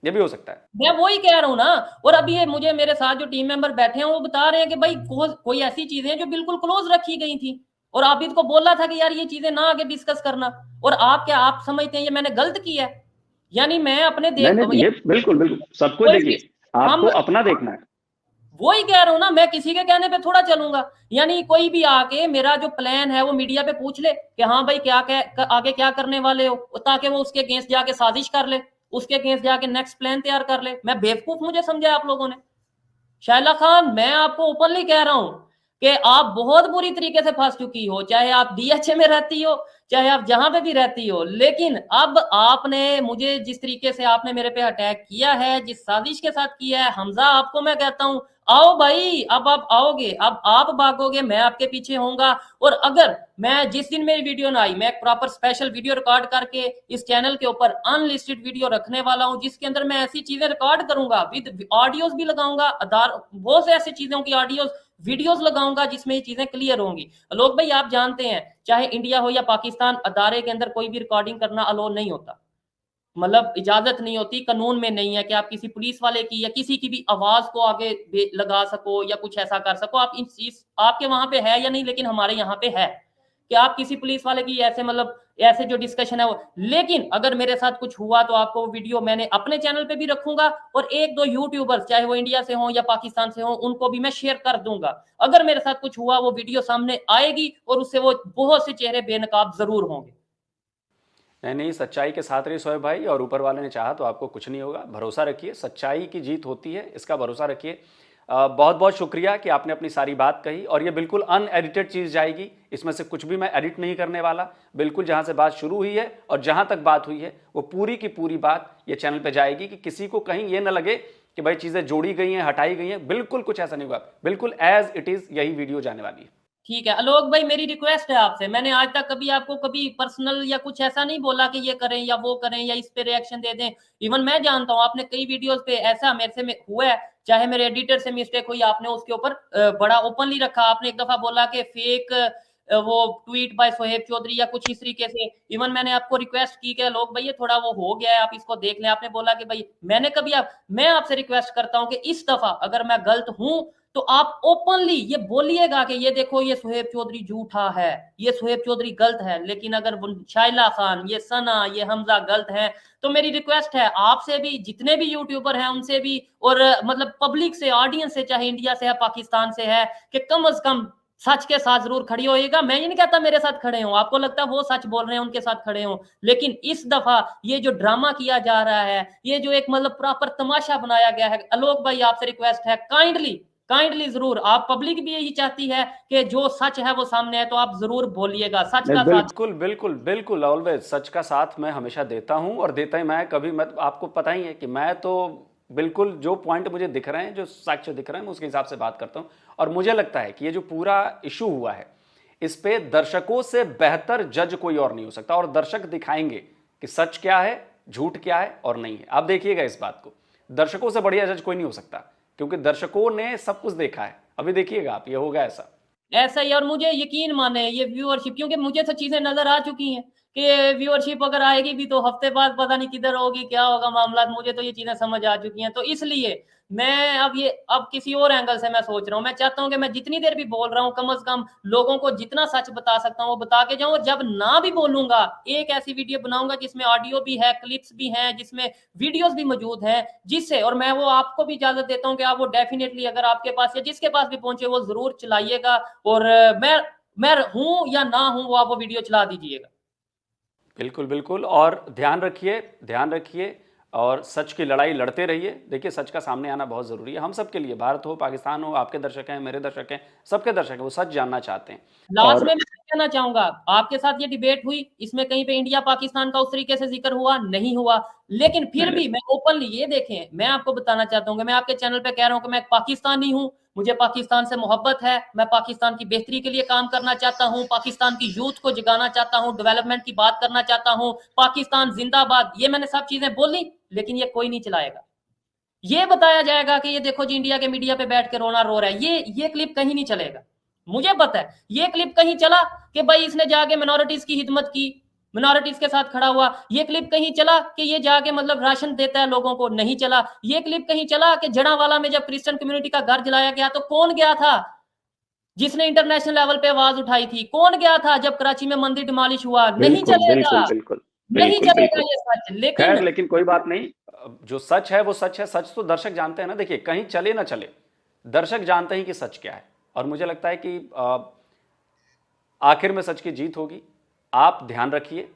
ये भी हो सकता है। मैं वही कह रहा हूं ना। और अभी ये मुझे मेरे साथ जो टीम मेंबर बैठे हैं वो बता रहे हैं कि भाई कोई ऐसी चीजें जो बिल्कुल क्लोज रखी गई थी और आबिद को बोला था कि यार ये चीजें ना आगे डिस्कस करना, और आप समझते हैं ये मैंने गलत किया है? यानी मैं अपने बिल्कुल सब कुछ देखिए, आपको अपना देखना है। वही कह रहा हूं ना, मैं किसी के कहने पे थोड़ा चलूंगा। यानी कोई भी आके मेरा जो प्लान है वो मीडिया पे पूछ ले कि हाँ भाई आगे क्या करने वाले हो, ताकि वो उसके अगेंस्ट जाके साजिश कर ले, उसके अगेंस्ट जाके नेक्स्ट प्लान तैयार कर ले। मैं बेवकूफ मुझे समझा आप लोगों ने? शाइला खान, मैं आपको ओपनली कह रहा हूं कि आप बहुत बुरी तरीके से फंस चुकी हो, चाहे आप डीएचए में रहती हो, चाहे आप जहां पे भी रहती हो। लेकिन अब आपने मुझे जिस तरीके से आपने मेरे पे अटैक किया है, जिस साजिश के साथ किया है, हमजा आपको मैं कहता हूं आओ भाई, अब आप आओगे, अब आप भागोगे, मैं आपके पीछे होऊंगा। और अगर मैं जिस दिन मेरी वीडियो ना आई, मैं एक प्रॉपर स्पेशल वीडियो रिकॉर्ड करके इस चैनल के ऊपर अनलिस्टेड वीडियो रखने वाला हूं, जिसके अंदर मैं ऐसी चीजें रिकॉर्ड करूंगा, विद ऑडियोज भी लगाऊंगा, बहुत से ऐसी चीजों की ऑडियोज वीडियोस लगाऊंगा जिसमें ये चीजें क्लियर होंगी। लोग भाई आप जानते हैं चाहे इंडिया हो या पाकिस्तान, अदारे के अंदर कोई भी रिकॉर्डिंग करना अलो नहीं होता, मतलब इजाजत नहीं होती, कानून में नहीं है कि आप किसी पुलिस वाले की या किसी की भी आवाज को आगे लगा सको या कुछ ऐसा कर सको। आप इन चीज आपके वहां पे है या नहीं, लेकिन हमारे यहाँ पे है कि आप किसी पुलिस वाले की ऐसे मतलब ऐसे जो डिस्कशन है वो। लेकिन अगर मेरे साथ कुछ हुआ तो आपको वीडियो मैंने अपने चैनल पे भी रखूंगा और 1-2 यूट्यूबर्स चाहे वो इंडिया से हो या पाकिस्तान से हो उनको भी मैं शेयर कर दूंगा। अगर मेरे साथ कुछ हुआ वो वीडियो सामने आएगी और उससे वो बहुत से चेहरे बेनकाब जरूर होंगे। नहीं, सच्चाई के साथ रहिए शोएब भाई, और ऊपर वाले ने चाहा तो आपको कुछ नहीं होगा। भरोसा रखिए, सच्चाई की जीत होती है, इसका भरोसा रखिए। बहुत बहुत शुक्रिया कि आपने अपनी सारी बात कही, और ये बिल्कुल अनएडिटेड चीज़ जाएगी, इसमें से कुछ भी मैं एडिट नहीं करने वाला। बिल्कुल जहां से बात शुरू हुई है और जहां तक बात हुई है वो पूरी की पूरी बात ये चैनल पे जाएगी, कि किसी को कहीं ये ना लगे कि भाई चीज़ें जोड़ी गई हैं, हटाई गई हैं। बिल्कुल कुछ ऐसा नहीं होगा, बिल्कुल एज इट इज़ यही वीडियो जाने वाली है। ठीक है आलोक भाई, मेरी रिक्वेस्ट है आपसे, मैंने आज तक कभी आपको कभी पर्सनल या कुछ ऐसा नहीं बोला कि ये करें या वो करें या इस पे रिएक्शन दे दें। इवन मैं जानता हूं आपने कई वीडियोस पे ऐसा मेरे से हुआ है, चाहे मेरे एडिटर से मिस्टेक हुई, आपने उसके ऊपर बड़ा ओपनली रखा। आपने एक दफा बोला कि फेक वो ट्वीट बाय सोहेब चौधरी या कुछ इस तरीके से। इवन मैंने आपको रिक्वेस्ट की कि लोग भाई ये थोड़ा वो हो गया है, आप इसको देख लें। आपने बोला कि भाई मैं आपसे रिक्वेस्ट करता हूं कि इस दफा अगर मैं गलत हूं तो आप ओपनली ये बोलिएगा कि ये देखो ये सोहेब चौधरी झूठा है, ये सोहेब चौधरी गलत है। लेकिन अगर शाइला खान, ये सना, ये हमजा गलत है तो मेरी रिक्वेस्ट है आपसे भी, जितने भी यूट्यूबर हैं उनसे भी, और मतलब पब्लिक से, ऑडियंस से, चाहे इंडिया से है पाकिस्तान से है, कि कम से कम सच के साथ जरूर खड़ी होएगा। मैं ये नहीं कहता मेरे साथ खड़े हो, आपको लगता है वो सच बोल रहे हैं उनके साथ खड़े हो, लेकिन इस दफा ये जो ड्रामा किया जा रहा है, ये जो एक मतलब प्रॉपर तमाशा बनाया गया है, आलोक भाई आपसे रिक्वेस्ट है काइंडली जरूर, आप पब्लिक भी यही चाहती है कि जो सच है वो सामने है, तो आप जरूर बोलिएगा सच का साथ। बिल्कुल ऑलवेज सच का साथ मैं हमेशा देता हूं, और देता ही मैं कभी, मैं आपको पता ही है कि मैं तो बिल्कुल जो पॉइंट मुझे दिख रहे हैं, जो साक्ष्य दिख रहे हैं, मैं उसके हिसाब से बात करता हूं। और मुझे लगता है कि ये जो पूरा इशू हुआ है, इस पे दर्शकों से बेहतर जज कोई और नहीं हो सकता, और दर्शक दिखाएंगे कि सच क्या है, झूठ क्या है और नहीं है। आप देखिएगा इस बात को, दर्शकों से बढ़िया जज कोई नहीं हो सकता, क्योंकि दर्शकों ने सब कुछ देखा है। अभी देखिएगा आप, ये होगा ऐसा ही। और मुझे यकीन माने ये व्यूअरशिप, क्योंकि मुझे सब चीजें नजर आ चुकी हैं कि व्यूअरशिप अगर आएगी भी तो हफ्ते बाद पता नहीं किधर होगी, क्या होगा मामला, मुझे तो ये चीजें समझ आ चुकी हैं। तो इसलिए मैं अब किसी और एंगल से मैं सोच रहा हूँ। मैं चाहता हूँ कि मैं जितनी देर भी बोल रहा हूँ, कम से कम लोगों को जितना सच बता सकता हूँ वो बता के जाऊँ। और जब ना भी बोलूंगा, एक ऐसी वीडियो बनाऊंगा जिसमें ऑडियो भी है, क्लिप्स भी हैं, जिसमें वीडियोस भी मौजूद हैं, जिससे, और मैं वो आपको भी इजाजत देता हूँ कि आप वो डेफिनेटली अगर आपके पास या जिसके पास भी पहुंचे वो जरूर चलाइएगा। और मैं हूं या ना हूं, वो आप वो वीडियो चला दीजिएगा। बिल्कुल बिल्कुल। और ध्यान रखिए और सच की लड़ाई लड़ते रहिए। देखिए, सच का सामने आना बहुत ज़रूरी है हम सबके लिए, भारत हो, पाकिस्तान हो, आपके दर्शक हैं, मेरे दर्शक हैं, सबके दर्शक हैं, वो सच जानना चाहते हैं। लास्ट में मैं कहना चाहूंगा, आपके साथ ये डिबेट हुई, इसमें कहीं पे इंडिया पाकिस्तान का उस तरीके से जिक्र हुआ नहीं हुआ, लेकिन फिर भी मैं ओपनली, ये देखें, मैं आपको बताना चाहता हूँ कि मैं आपके चैनल पे कह रहा हूँ कि मैं एक पाकिस्तानी हूँ, मुझे पाकिस्तान से मोहब्बत है, मैं पाकिस्तान की बेहतरी के लिए काम करना चाहता हूँ, पाकिस्तान की यूथ को जगाना चाहता हूँ, डेवलपमेंट की बात करना चाहता हूँ, पाकिस्तान जिंदाबाद, ये मैंने सब चीजें बोली, लेकिन ये कोई नहीं चलाएगा। ये बताया जाएगा कि ये देखो जी इंडिया के मीडिया पे बैठ के रोना रो रहा है, ये क्लिप कहीं नहीं चलेगा। मुझे पता है ये क्लिप कहीं चला कि भाई इसने जाके मिनॉरिटीज की हिदमत की, मिनॉरिटीज के साथ खड़ा हुआ, ये क्लिप कहीं चला कि ये जाके मतलब राशन देता है लोगों को, नहीं चला। ये क्लिप कहीं चला कि जड़ावाला में जब क्रिश्चियन कम्युनिटी का घर जलाया गया तो कौन गया था जिसने इंटरनेशनल लेवल पे आवाज उठाई थी? कौन गया था जब कराची में मंदिर डिमोलिश हुआ? नहीं चलेगा, नहीं चलेगा ये सच। लेकिन कोई बात नहीं, जो सच है वो सच है, सच तो दर्शक जानते हैं ना। देखिए, कहीं चले ना चले, दर्शक जानते हैं कि सच क्या है, और मुझे लगता है कि आखिर में सच की जीत होगी। आप ध्यान रखिए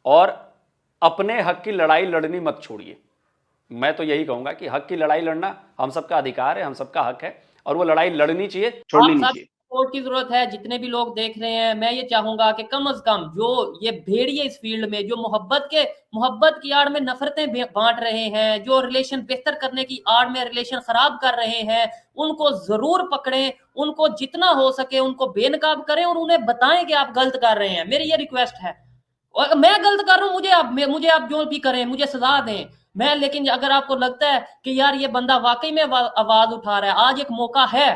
और अपने हक की लड़ाई लड़नी मत छोड़िए। मैं तो यही कहूंगा कि हक की लड़ाई लड़ना हम सबका अधिकार है, हम सबका हक है, और वो लड़ाई लड़नी चाहिए, छोड़नी नहीं चाहिए। सपोर्ट की जरूरत है। जितने भी लोग देख रहे हैं, मैं ये चाहूंगा कि कम से कम जो ये भेड़िए इस फील्ड में, जो मोहब्बत की आड़ में नफरतें बांट रहे हैं, जो रिलेशन बेहतर करने की आड़ में रिलेशन खराब कर रहे हैं, उनको जरूर पकड़ें, उनको जितना हो सके उनको बेनकाब करें और उन्हें बताएं कि आप गलत कर रहे हैं। मेरी ये रिक्वेस्ट है। और मैं गलत कर रहा हूं, मुझे आप जो भी करें, मुझे सजा दें, मैं, लेकिन अगर आपको लगता है कि यार ये बंदा वाकई में आवाज उठा रहा है, आज एक मौका है।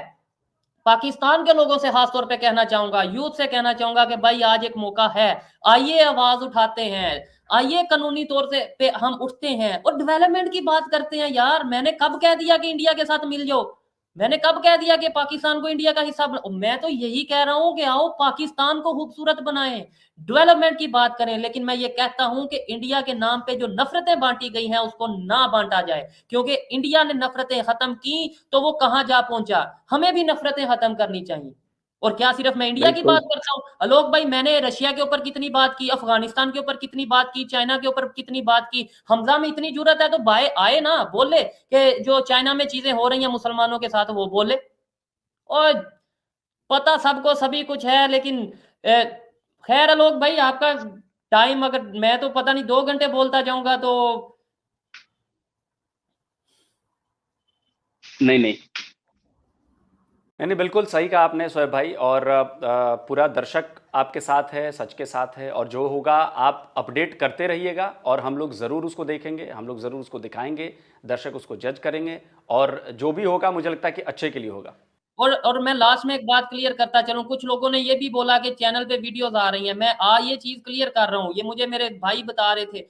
पाकिस्तान के लोगों से खासतौर पे कहना चाहूंगा, यूथ से कहना चाहूंगा कि भाई आज एक मौका है, आइए आवाज उठाते हैं, आइए कानूनी तौर से पे हम उठते हैं और डेवलपमेंट की बात करते हैं। यार मैंने कब कह दिया कि इंडिया के साथ मिल जाओ? मैंने कब कह दिया कि पाकिस्तान को इंडिया का हिस्सा मैं तो यही कह रहा हूं कि आओ पाकिस्तान को खूबसूरत बनाएं, डेवलपमेंट की बात करें। लेकिन मैं ये कहता हूं कि इंडिया के नाम पे जो नफरतें बांटी गई हैं उसको ना बांटा जाए, क्योंकि इंडिया ने नफरतें खत्म की तो वो कहां जा पहुंचा। हमें भी नफरतें खत्म करनी चाहिए। और क्या सिर्फ मैं इंडिया की बात करता हूं? आलोक भाई, मैंने रशिया के ऊपर कितनी बात की, अफगानिस्तान के ऊपर कितनी बात की, चाइना के ऊपर कितनी बात की। हमजा में इतनी जरूरत है तो भाई आए ना, बोले कि जो चाइना में चीजें हो रही हैं मुसलमानों के साथ, वो बोले। और पता सबको सभी कुछ है, लेकिन खैर आलोक भाई, आपका टाइम, अगर मैं तो पता नहीं 2 घंटे बोलता जाऊंगा तो नहीं, बिल्कुल सही कहा आपने शोएब भाई। और पूरा दर्शक आपके साथ है, सच के साथ है, और जो होगा आप अपडेट करते रहिएगा, और हम लोग ज़रूर उसको देखेंगे, हम लोग ज़रूर उसको दिखाएंगे, दर्शक उसको जज करेंगे, और जो भी होगा मुझे लगता है कि अच्छे के लिए होगा। और मैं लास्ट में एक बात क्लियर करता चलूं, कुछ लोगों ने ये भी बोला कि चैनल पे वीडियोस आ रही हैं। मैं ये चीज क्लियर कर रहा हूं, ये मुझे मेरे भाई बता रहे थे।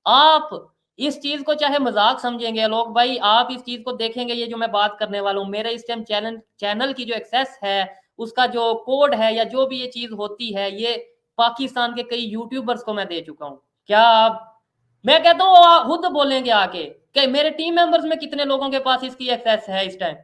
आप इस चीज को चाहे मजाक समझेंगे लोग भाई, आप इस चीज को देखेंगे, ये जो मैं बात करने वाला हूँ, मेरे इस टाइम चैनल की जो एक्सेस है, उसका जो कोड है या जो भी ये चीज होती है, ये पाकिस्तान के कई यूट्यूबर्स को मैं दे चुका हूँ। क्या आप, मैं कहता हूँ खुद बोलेंगे आके कि मेरे टीम मेंबर्स में कितने लोगों के पास इसकी एक्सेस है इस टाइम।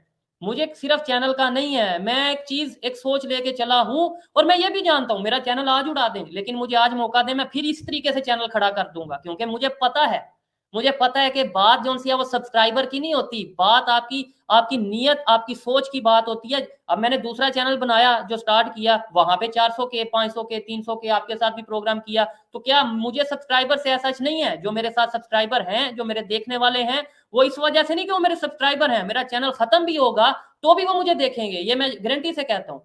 मुझे सिर्फ चैनल का नहीं है, मैं एक सोच लेके चला हूं, और मैं ये भी जानता हूं मेरा चैनल आज उड़ा दें, लेकिन मुझे आज मौका दें, मैं फिर इस तरीके से चैनल खड़ा कर दूंगा, क्योंकि मुझे पता है मुझे पता है कि बात जो सी है वो सब्सक्राइबर की नहीं होती, बात आपकी नीयत, आपकी सोच की बात होती है। अब मैंने दूसरा चैनल बनाया जो स्टार्ट किया, वहां पे 400 के 500 के 300 के आपके साथ भी प्रोग्राम किया, तो क्या मुझे सब्सक्राइबर से ऐसा नहीं है? जो मेरे साथ सब्सक्राइबर हैं, जो मेरे देखने वाले हैं, वो इस वजह से नहीं कि वो मेरे सब्सक्राइबर हैं, मेरा चैनल खत्म भी होगा तो भी वो मुझे देखेंगे, ये मैं गारंटी से कहता हूँ।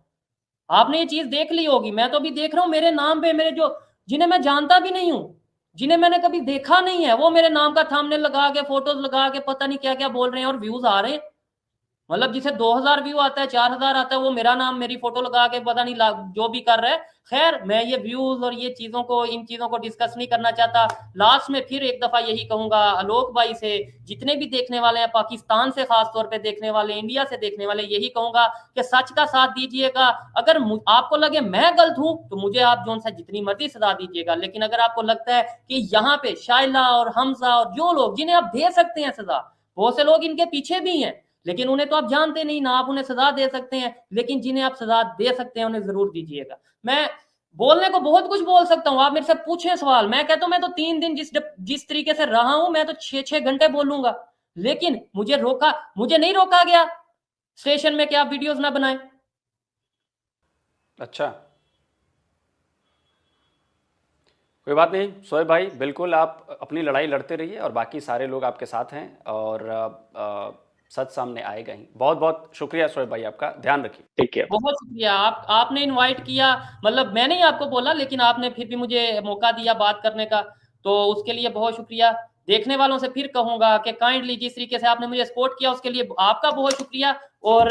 आपने ये चीज देख ली होगी, मैं तो अभी देख रहा हूँ मेरे नाम पे, मेरे जो जिन्हें मैं जानता भी नहीं हूँ, जिन्हें मैंने कभी देखा नहीं है, वो मेरे नाम का थंबनेल लगा के, फोटोज लगा के, पता नहीं क्या क्या बोल रहे हैं और व्यूज आ रहे हैं। मतलब जिसे 2000 व्यू आता है, 4000 आता है, वो मेरा नाम, मेरी फोटो लगा के पता नहीं जो भी कर रहा है। खैर, मैं ये व्यूज और ये चीजों को, इन चीजों को डिस्कस नहीं करना चाहता। लास्ट में फिर एक दफा यही कहूंगा आलोक भाई से, जितने भी देखने वाले हैं, पाकिस्तान से खास तौर पे देखने वाले, इंडिया से देखने वाले, यही कहूंगा कि सच का साथ दीजिएगा। अगर आपको लगे मैं गलत हूं तो मुझे आप जो सा जितनी मर्जी सजा दीजिएगा, लेकिन अगर आपको लगता है कि यहाँ पे शाइला और हमजा और जो लोग जिन्हें आप दे सकते हैं सजा, बहुत से लोग इनके पीछे भी हैं, लेकिन उन्हें तो आप जानते नहीं ना, आप उन्हें सजा दे सकते हैं, लेकिन जिन्हें आप सजा दे सकते हैं उन्हें जरूर दीजिएगा। मैं बोलने को बहुत कुछ बोल सकता हूं, आप मेरे से पूछें सवाल, मैं कहता हूं मैं तो 3 दिन जिस तरीके से रहा हूं, मैं तो 6-6 घंटे बोलूंगा, लेकिन मुझे नहीं रोका गया स्टेशन में कि आप वीडियोस ना बनाएं। अच्छा, कोई बात नहीं शोएब भाई, बिल्कुल आप अपनी लड़ाई लड़ते रहिए और बाकी सारे लोग आपके साथ हैं और सच सामने आएगा ही। बहुत बहुत शुक्रिया शोएब भाई आपका, ध्यान रखिए, टेक केयर। बहुत शुक्रिया, आपने इनवाइट किया, मतलब मैंने ही आपको बोला, लेकिन आपने फिर भी मुझे मौका दिया बात करने का, तो उसके लिए बहुत शुक्रिया। देखने वालों से फिर कहूंगा कि काइंडली जिस तरीके से आपने मुझे सपोर्ट किया उसके लिए आपका बहुत शुक्रिया, और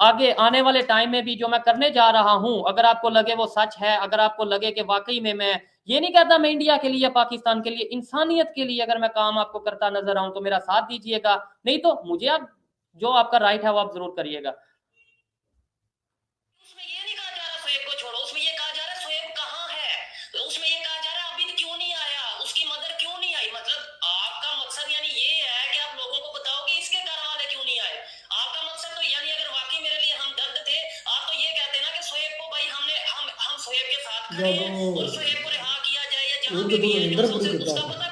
आगे आने वाले टाइम में भी जो मैं करने जा रहा हूं, अगर आपको लगे वो सच है, अगर आपको लगे कि वाकई में, मैं ये नहीं कहता मैं इंडिया के लिए, पाकिस्तान के लिए, इंसानियत के लिए अगर मैं काम आपको करता नजर आऊं तो मेरा साथ दीजिएगा, नहीं तो मुझे आप जो आपका राइट है वो आप जरूर करिएगा। उसमें ये नहीं कहा जा रहा शोएब को छोड़ो, उसमें ये कहा जा रहा है शोएब कहाँ है, उसमें ये कहा जा रहा है अभी क्यों नहीं आया, उसकी मदर क्यों नहीं आई। मतलब आपका मकसद यानी ये है कि आप लोगों को बताओ कि इसके घर वाले क्यों नहीं आए। आपका मकसद तो यानी अगर वाकई मेरे लिए हमदर्द थे, आप तो ये कहते ना कि शोएब को भाई हम शोएब के साथ खड़े हैं और शोएब को रिहा किया जाए या जहां भी है, उसका पता।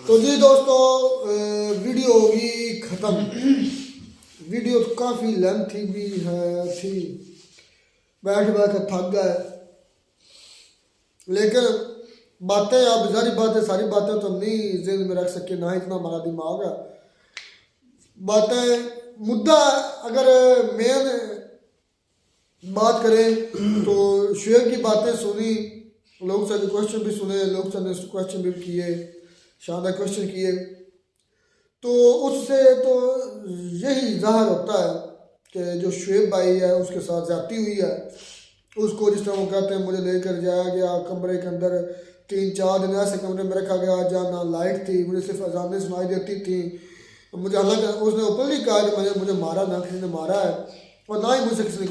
तो जी दोस्तों, वीडियो होगी ख़त्म। वीडियो तो काफ़ी लेंथी भी थी, बैठ थक गए, लेकिन बातें, आप सारी बातें तो हम नहीं ज़हन में रख सके, ना इतना हमारा दिमाग है। बातें, मुद्दा अगर मेन बात करें तो शोएब की बातें सुनी, लोग से क्वेश्चन भी सुने, लोग से क्वेश्चन भी किए, शानदार क्वेश्चन किए, तो उससे तो यही ज़ाहिर होता है कि जो शोएब भाई है उसके साथ ज़्यादती हुई है। उसको जिस तरह वो कहते हैं, मुझे लेकर जाया गया कमरे के अंदर, 3-4 दिन ऐसे कमरे में रखा गया जहाँ ना लाइट थी, मुझे सिर्फ अजानें सुनाई देती थी, मुझे हालांकि उसने ओपनली कहा कि मुझे मारा, ना किसी ने मारा है और ना ही मुझसे किसी ने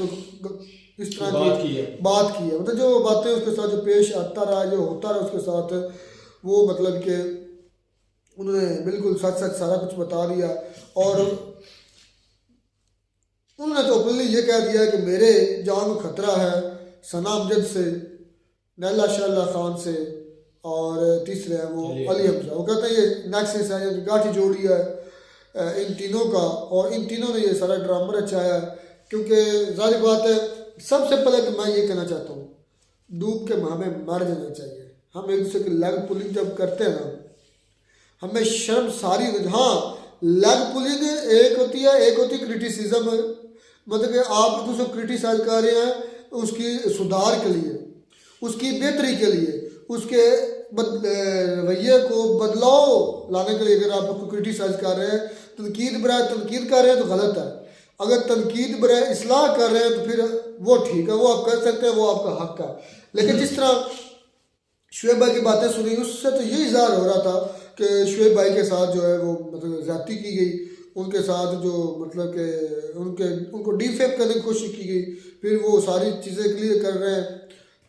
इस तरह की बात की है। मतलब जो बातें उसके साथ जो पेश आता रहा, जो होता रहा उसके साथ, वो मतलब कि उन्होंने बिल्कुल सच सारा कुछ बता दिया। और उन्होंने तो ओपनली ये कह दिया कि मेरे जान को खतरा है सना अमजद से, नैला शाह खान से, और तीसरे है वो अली हमजा। वो कहते हैं ये नेक्सस है, ये गाठी जोड़ी है इन तीनों का, और इन तीनों ने ये सारा ड्रामा रचाया है। क्योंकि जाहिर बात है, सबसे पहले तो मैं ये कहना चाहता हूँ, डूब के हमें मर जाना चाहिए। हम एक दूसरे की लेग पुलिंग जब करते हैं ना, हमें शर्म सारी, हाँ लेग पुलिंग एक होती है, एक होती क्रिटिसिज्म, मतलब कि आप दूसरे को क्रिटिसाइज कर रहे हैं उसकी सुधार के लिए, उसकी बेहतरी के लिए, उसके रवैये को बदलाव लाने के लिए। अगर आप उसको क्रिटिसाइज कर रहे हैं, तनकीद बराए तनकीद कर रहे हैं तो गलत है, अगर तनकीद बराए इस्लाह कर रहे हैं तो फिर वो ठीक है, वो आप कर सकते हैं, वो आपका हक है। लेकिन जिस तरह शोएब भाई की बातें सुनी, उससे तो यही ज़ाहिर हो रहा था कि शोएब भाई के साथ जो है वो मतलब ज़्यादती की गई, उनके साथ जो मतलब कि उनको डीफेम करने की कोशिश की गई, फिर वो सारी चीज़ें क्लियर कर रहे हैं।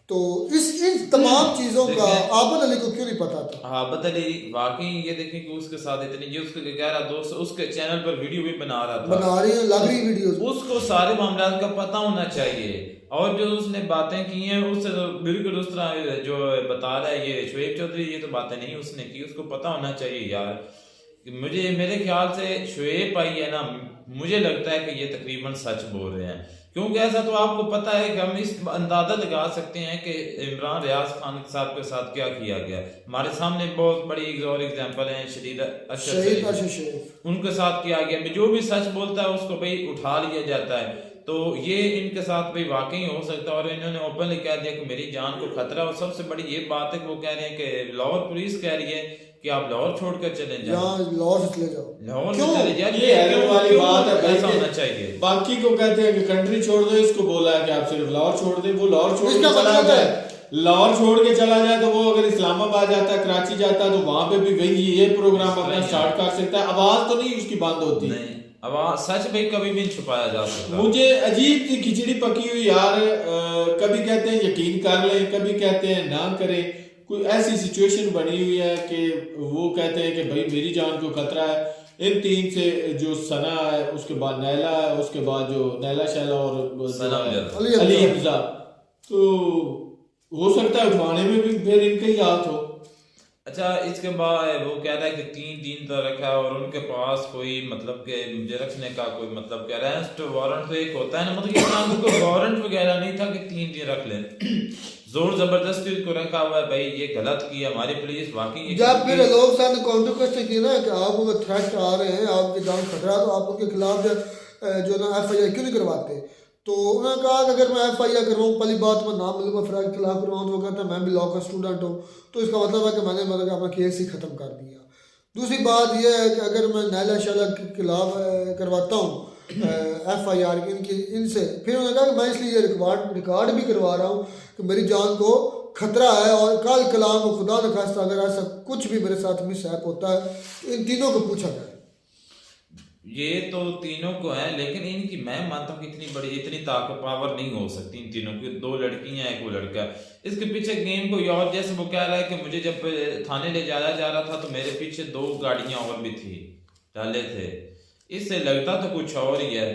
तो इन तमाम चीजों का आबद अली को क्यों नहीं पता था? आबद अली वाकई ये देखें कि उसके साथ इतनी ये उसके 11 दोस्त उसके चैनल पर वीडियो भी बना रहा था, बना रही है, लग रही वीडियोस, उसको सारे मामला का पता होना चाहिए। और जो उसने बातें की हैं उससे तो बिल्कुल उस तरह जो बता रहा है ये शोएब चौधरी, ये तो बातें नहीं उसने की, उसको पता होना चाहिए यार। मुझे मेरे ख्याल से शोएब भाई है ना, मुझे लगता है कि ये तकरीबन सच बोल रहे हैं, क्योंकि ऐसा तो आपको पता है कि हम इस अंदाजा लगा सकते हैं कि इमरान रियाज खान साहब के साथ क्या किया गया। हमारे सामने बहुत बड़ी एक और एग्जांपल है शहीद अशरफ शरीफ, उनके साथ किया गया। जो भी सच बोलता है उसको भाई उठा लिया जाता है। तो ये इनके साथ भाई वाकई हो सकता है, और इन्होंने ओपनली कह दिया कि मेरी जान को खतरा। और सबसे बड़ी ये बात है कि वो कह रहे हैं कि लाहौर पुलिस कह रही है कि आप लाहौर छोड़कर चले जाओ, लाहौर से चले जाओ, लाहौर से चले जाओ। ये हैरत वाली बात है, ऐसा होना चाहिए। बाकी को कहते हैं कि कंट्री छोड़ दो, इसको बोला है कि आप सिर्फ लाहौर छोड़ दे, वो लाहौर छोड़ के चला जाए, लाहौर छोड़ के चला जाए तो वो अगर इस्लामाबाद जाता, कराची जाता तो वहां पे भी वही ये प्रोग्राम अपना स्टार्ट कर सकता है। आवाज तो नहीं उसकी बंद होती, नहीं आवाज सच भाई कभी भी छुपाया जा सकता। मुझे अजीब सी खिचड़ी पकी हुई यार, कभी कहते हैं यकीन कर लें, कभी कहते हैं ना करें। कोई ऐसी सिचुएशन बनी हुई है कि वो कहते हैं कि भाई मेरी जान को खतरा है। इन तीन से जो सना है, उसके बाद नैला है, उसके बाद जो नैला शैला और अली हमजा, तो हो सकता है उठवाने में भी फिर इनका ही हाथ हो। अच्छा, इसके बाद वो कह रहा है कि 3 दिन तो रखा है, और उनके पास कोई मतलब के मुझे रखने का कोई मतलब क्या अरेस्ट वारंट तो एक होता है ना, मतलब ये कोई वारंट वगैरह नहीं था कि 3 दिन रख लें। जोर जबरदस्ती उसको रखा हुआ है। भाई ये गलत किया हमारी पुलिस वाकई। जब फिर लोग साहब ने काउंटर क्वेश्चन किया ना कि आपको थ्रेट आ रहे हैं, आपकी जान खतरा, तो आप उनके खिलाफ जो ना FIR क्यों नहीं करवाते? तो उन्होंने कहा कि अगर मैं FIR करवाऊँ, पहली बात मैं नाम मिलूंगा फिर के खिलाफ करवाऊँ, तो वो कहता है मैं भी लॉ का स्टूडेंट हूँ, तो इसका मतलब है कि मैंने मतलब अपना केस ही ख़त्म कर दिया। दूसरी बात यह है कि अगर मैं नैला शैला के खिलाफ करवाता हूँ FIR इनसे, फिर उन्होंने कहा कि मैं इसलिए रिकॉर्ड भी करवा रहा हूँ कि मेरी जान को खतरा है, और कल कलाम को खुदा न खास्ता अगर ऐसा कुछ भी मेरे साथ मिसहैप होता है तो इन तीनों को पूछा जाए। ये तो तीनों को है, लेकिन इनकी मैं मानता हूँ कि इतनी बड़ी इतनी ताकत पावर नहीं हो सकती इन तीनों की। 2 लड़कियां एक वो लड़का, इसके पीछे गेम कोई और। जैसे वो कह रहा है कि मुझे जब थाने ले जाया जा रहा था तो मेरे पीछे 2 गाड़ियां और भी थी, डाले थे। इससे लगता तो कुछ और ही है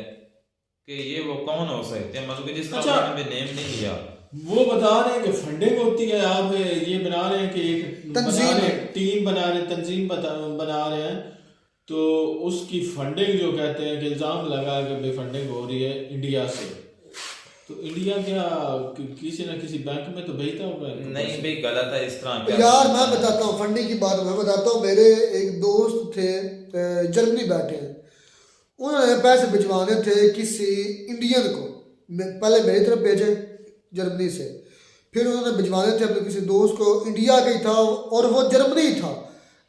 कि ये वो कौन हो सकते हैं, मतलब जिसका उन्होंने नेम नहीं लिया। वो बता रहे हैं कि फंडिंग होती है, आप ये बना रहे हैं कि एक टीम बना रहे हैं, तंजीम बना रहे हैं, तो उसकी फंडिंग जो कहते हैं कि इल्ज़ाम लगा कि भाई फंडिंग हो रही है इंडिया से। तो इंडिया क्या किसी न किसी बैंक में तो भेजता होगा? नहीं भाई गलत है इस तरह। यार मैं बताता हूँ फंडिंग की बात, मैं बताता हूँ। मेरे एक दोस्त थे जर्मनी बैठे हैं, उन्होंने पैसे भिजवाने थे किसी इंडियन को, पहले मेरी तरफ भेजे जर्मनी से, फिर उन्होंने भिजवाने थे अपने किसी दोस्त को, इंडिया का ही था और वो जर्मनी ही था,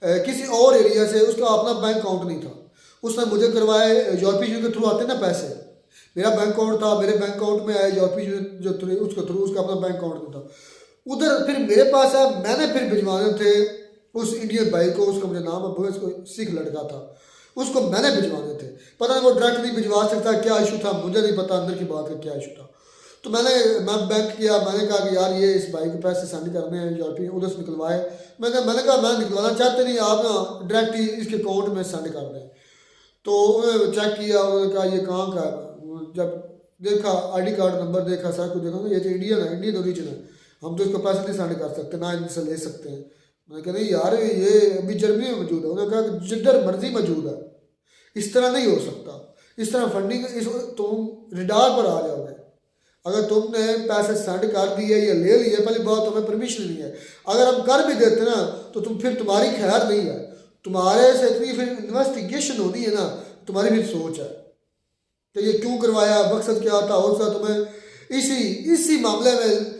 किसी और एरिया से, उसका अपना बैंक अकाउंट नहीं था। उसने मुझे करवाए, यूरोपीय यूनियन के थ्रू आते ना पैसे, मेरा बैंक अकाउंट था, मेरे बैंक अकाउंट में आए, यूरोपीय यूनियन जो उसके थ्रू, उसका अपना बैंक अकाउंट नहीं था। उधर फिर मेरे पास आया, मैंने फिर भिजवाने थे उस इंडियन भाई को, उसका मुझे नाम है भूस, को सिख लड़का था, उसको मैंने भिजवाने थे। पता नहीं वो डायरेक्ट नहीं भिजवा सकता, क्या इशू था मुझे नहीं पता, अंदर की बात का क्या इशू था। तो मैं बैंक किया, मैंने कहा कि यार ये इस भाई के पैसे सेंड करने हैं यूरोपीय, उधर से निकलवाए। मैंने कहा मैं निकलवाना चाहते नहीं, आप ना डायरेक्ट ही इसके अकाउंट में सेंड कर दें। तो उन्होंने चेक किया, उन्होंने कहा ये कहाँ का है, जब देखा ID कार्ड नंबर देखा, सारा कुछ देखा, ये तो इंडियन है, इंडियन ओरिजिन है, हम तो इसको पैसे नहीं सेंड कर सकते, ना इनसे ले सकते हैं। मैंने कहा नहीं यार ये अभी जर्मनी में मौजूद है। उन्होंने कहा कि जिधर मर्जी मौजूद है, इस तरह नहीं हो सकता, इस तरह फंडिंग तुम रिडार पर आ जाओगे। अगर तुमने पैसे सेंड कर दिए या ले लिए, पहली बात तुम्हें परमिशन नहीं है, अगर हम कर भी देते ना तो फिर तुम्हारी खैर नहीं है, तुम्हारे से इतनी फिर इन्वेस्टिगेशन होनी है ना, तुम्हारी भी सोच है कि ये क्यों करवाया, मकसद क्या था। हो सकता तुम्हें इसी मामले में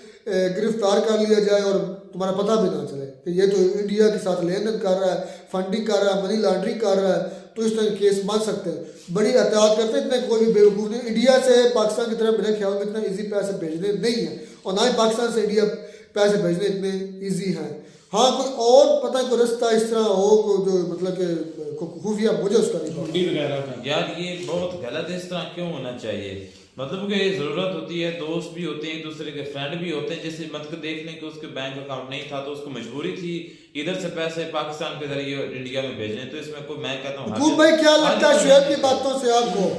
गिरफ्तार कर लिया जाए और तुम्हारा पता भी ना चले कि ये तो इंडिया के साथ लेन देन कर रहा है, फंडिंग कर रहा है, मनी लॉन्ड्रिंग कर रहा है, तो इस तरह केस बन सकते हैं। बड़ी एहतियात करते हैं, इतने कोई भी बेवकूफ़ नहीं। इंडिया से पाकिस्तान की तरफ मेरे ख्याल में इतना ईजी पैसे भेजने नहीं है, और ना ही पाकिस्तान से इंडिया पैसे भेजने इतने ईजी हैं। हाँ कोई और पता कोई रास्ता इस तरह हो जो मतलब कि खुफिया मुझे उसका नहीं यार ये बहुत गलत है, इस तरह क्यों होना चाहिए। मतलब कि जरूरत होती है, दोस्त भी होते हैं, एक दूसरे के फ्रेंड भी होते हैं, जैसे मतलब देख लें कि उसके बैंक अकाउंट नहीं था तो उसको मजबूरी थी इधर से पैसे पाकिस्तान के जरिए इंडिया में भेजने, तो इसमें कोई मैं कहता हूँ खूब भाई क्या लगता है शुएब की बातों से आपको?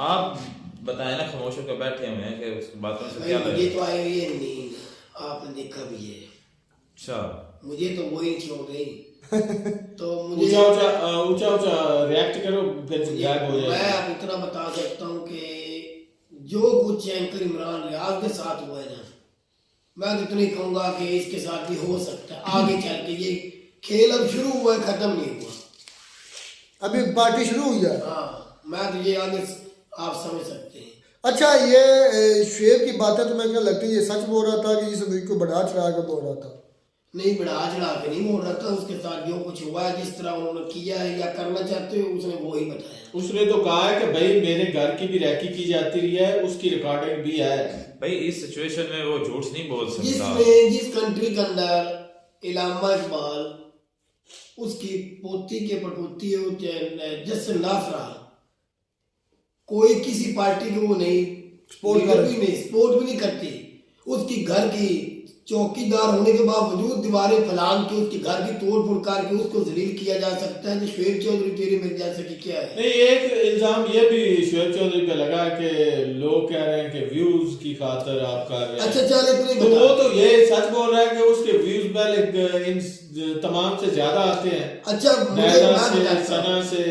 आप बताएं ना, खामोश होकर बैठे हुए हैं कि उसकी बातों से क्या मुझे लगे? तो आई हुई है नींद, आपने देखा भी है। अच्छा, मुझे तो वही छोड़ गई। तो ऊंचा ऊंचा रिएक्ट करो, फिर गायब हो मैं जाएगा। अब इतना बता सकता हूँ कि जो कुछ एंकर इमरान रियाज के साथ हुआ है ना, मैं तो इतनी कहूंगा कि इसके साथ भी हो सकता है आगे चल के। ये खेल अब शुरू हुआ है, खत्म नहीं हुआ, अभी पार्टी शुरू हुई है। हाँ मैं तो ये आगे आप समझ सकते हैं। अच्छा, ये शुएब की बातें तो मैं क्या लगती है ये सच बोल रहा था कि इस मुल्क को बढ़ा चढ़ा कर बोल रहा था? नहीं, बढ़ा चढ़ा के नहीं बोल रहा था। उसके साथ जो कुछ हुआ है, जिस तरह उन्होंने किया है या करना चाहते हो, उसने वो ही बताया। उसने तो कहा है कि भाई मेरे घर की भी रैकी की जाती रही है, उसकी रिकॉर्डिंग भी है। भाई इस सिचुएशन में वो झूठ नहीं बोल सकता। जिस कंट्री के अंदर इलामा इकबाल, उसकी पोती के पड़पोती जस्टिस नाफरा, कोई किसी पार्टी को वो नहीं सपोर्ट सपोर्ट भी नहीं करती। उसकी घर की चौकीदार होने के बावजूद दीवारें फैलान के उसके घर की तोड़ फोड़ करके उसको जलील किया जा सकता है। तो शुएब चौधरी तेरी मेरे जैसे की क्या है? नहीं, एक इल्जाम ये भी शुएब चौधरी पे लगा कि लोग कह रहे हैं कि व्यूज की खातिर आप कर रहे हैं। अच्छा चल इतनी तो बता। वो तो ये सच बोल रहा है कि उसके व्यूज पहले इन तमाम से ज्यादा आते हैं। अच्छा मुझे नैना बात से, बता, सना से,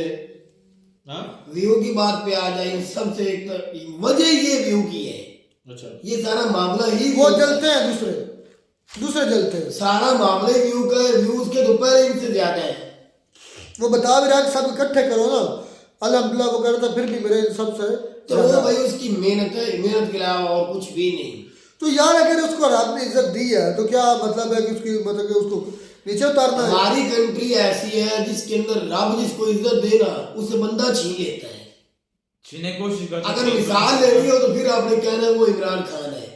हाँ व्यू की बात पे आ जाए। इन सबसे एक तो वजह ये व्यू की है। अच्छा, ये सारा मामला ही वो जलते हैं, दूसरे जलते हैं। सारा मामले व्यू का है। व्यूज के तो पहले इनसे ज्यादा है। वो बता भी रहा है कि सब इकट्ठे करो ना, अल्हम्दुलिल्लाह वो करता, फिर भी मेरे सबसे तो वो भाई उसकी मेहनत है, मेहनत के अलावा और कुछ भी नहीं। तो यार अगर उसको रब ने इज्जत दी है तो क्या मतलब है कि उसकी मतलब कि उसको नीचे उतारना है? हमारी कंट्री ऐसी है जिसके अंदर रब जिसको इज्जत देना उसे बंदा छीन लेता है। छीनने की कोशिश करते अगर मिसाल लेनी हो तो फिर आपने कहना है वो इमरान खान है।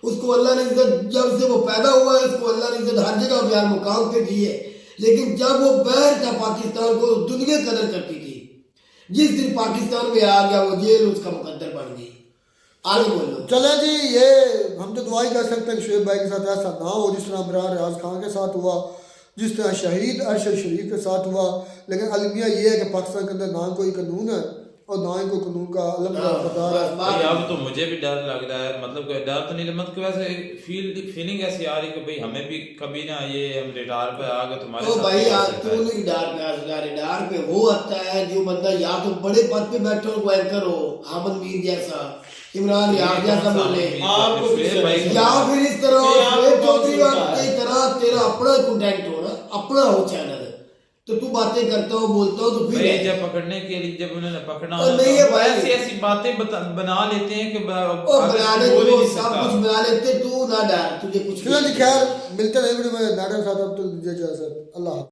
उसको अल्लाह ने इज्जत, जब से वो पैदा हुआ है उसको अल्लाह ने इज्जत हर जगह पे हर मुकाम पे दी है। लेकिन जब वो बाहर था पाकिस्तान को दुनिया कदर करती थी। जिस दिन पाकिस्तान में आ गया वो जेल उसका मुकद्दर बन गई। आगे बोलो। चले जी, ये हम तो दुआ ही कर सकते हैं कि शुएब भाई के साथ ऐसा ना हो जिस तरह इमरान रियाज खान के साथ हुआ, जिस तरह शहीद अरशद शरीफ के साथ हुआ। लेकिन अलमिया ये है कि पाकिस्तान के अंदर ना कोई कानून है और ना ही कोई कानून का भाई अब तो मुझे भी डर लग रहा है। मतलब कोई डर तो नहीं, मतलब वैसे फीलिंग ऐसी आ रही कि भाई हमें भी कभी ना ये हम रिटायर पे आ गए तुम्हारे तो साथ भाई हो आज सकता तू है। नहीं डार पे आज डार पे वो आता है जो बंदा या तो बड़े पद पे बैठे हो, एंकर हो, अहमद मीर जैसा, इमरान रियाज जैसा बोले, आपको शुएब भाई या फिर इस तरह ये आपको शुएब कौन चौधरी सुनता है? की तरह तेरा अपना कंटेंट हो ना, अपना हो चैनल, तो तू बातें करता हो बोलता हो तो फिर भाई है। जब पकड़ने के लिए जब उन्होंने पकड़ा और होता नहीं है, है भाई। ऐसी ऐसी बातें बना लेते हैं कि और आगे बनाने से बोल ही को नहीं सब सकता। कुछ बना लेते, तू ना डर, तुझे कुछ चलो जी, खैर मिलते हैं वीडियो में नाटक साथ। अब तो जय जय सर, अल्लाह।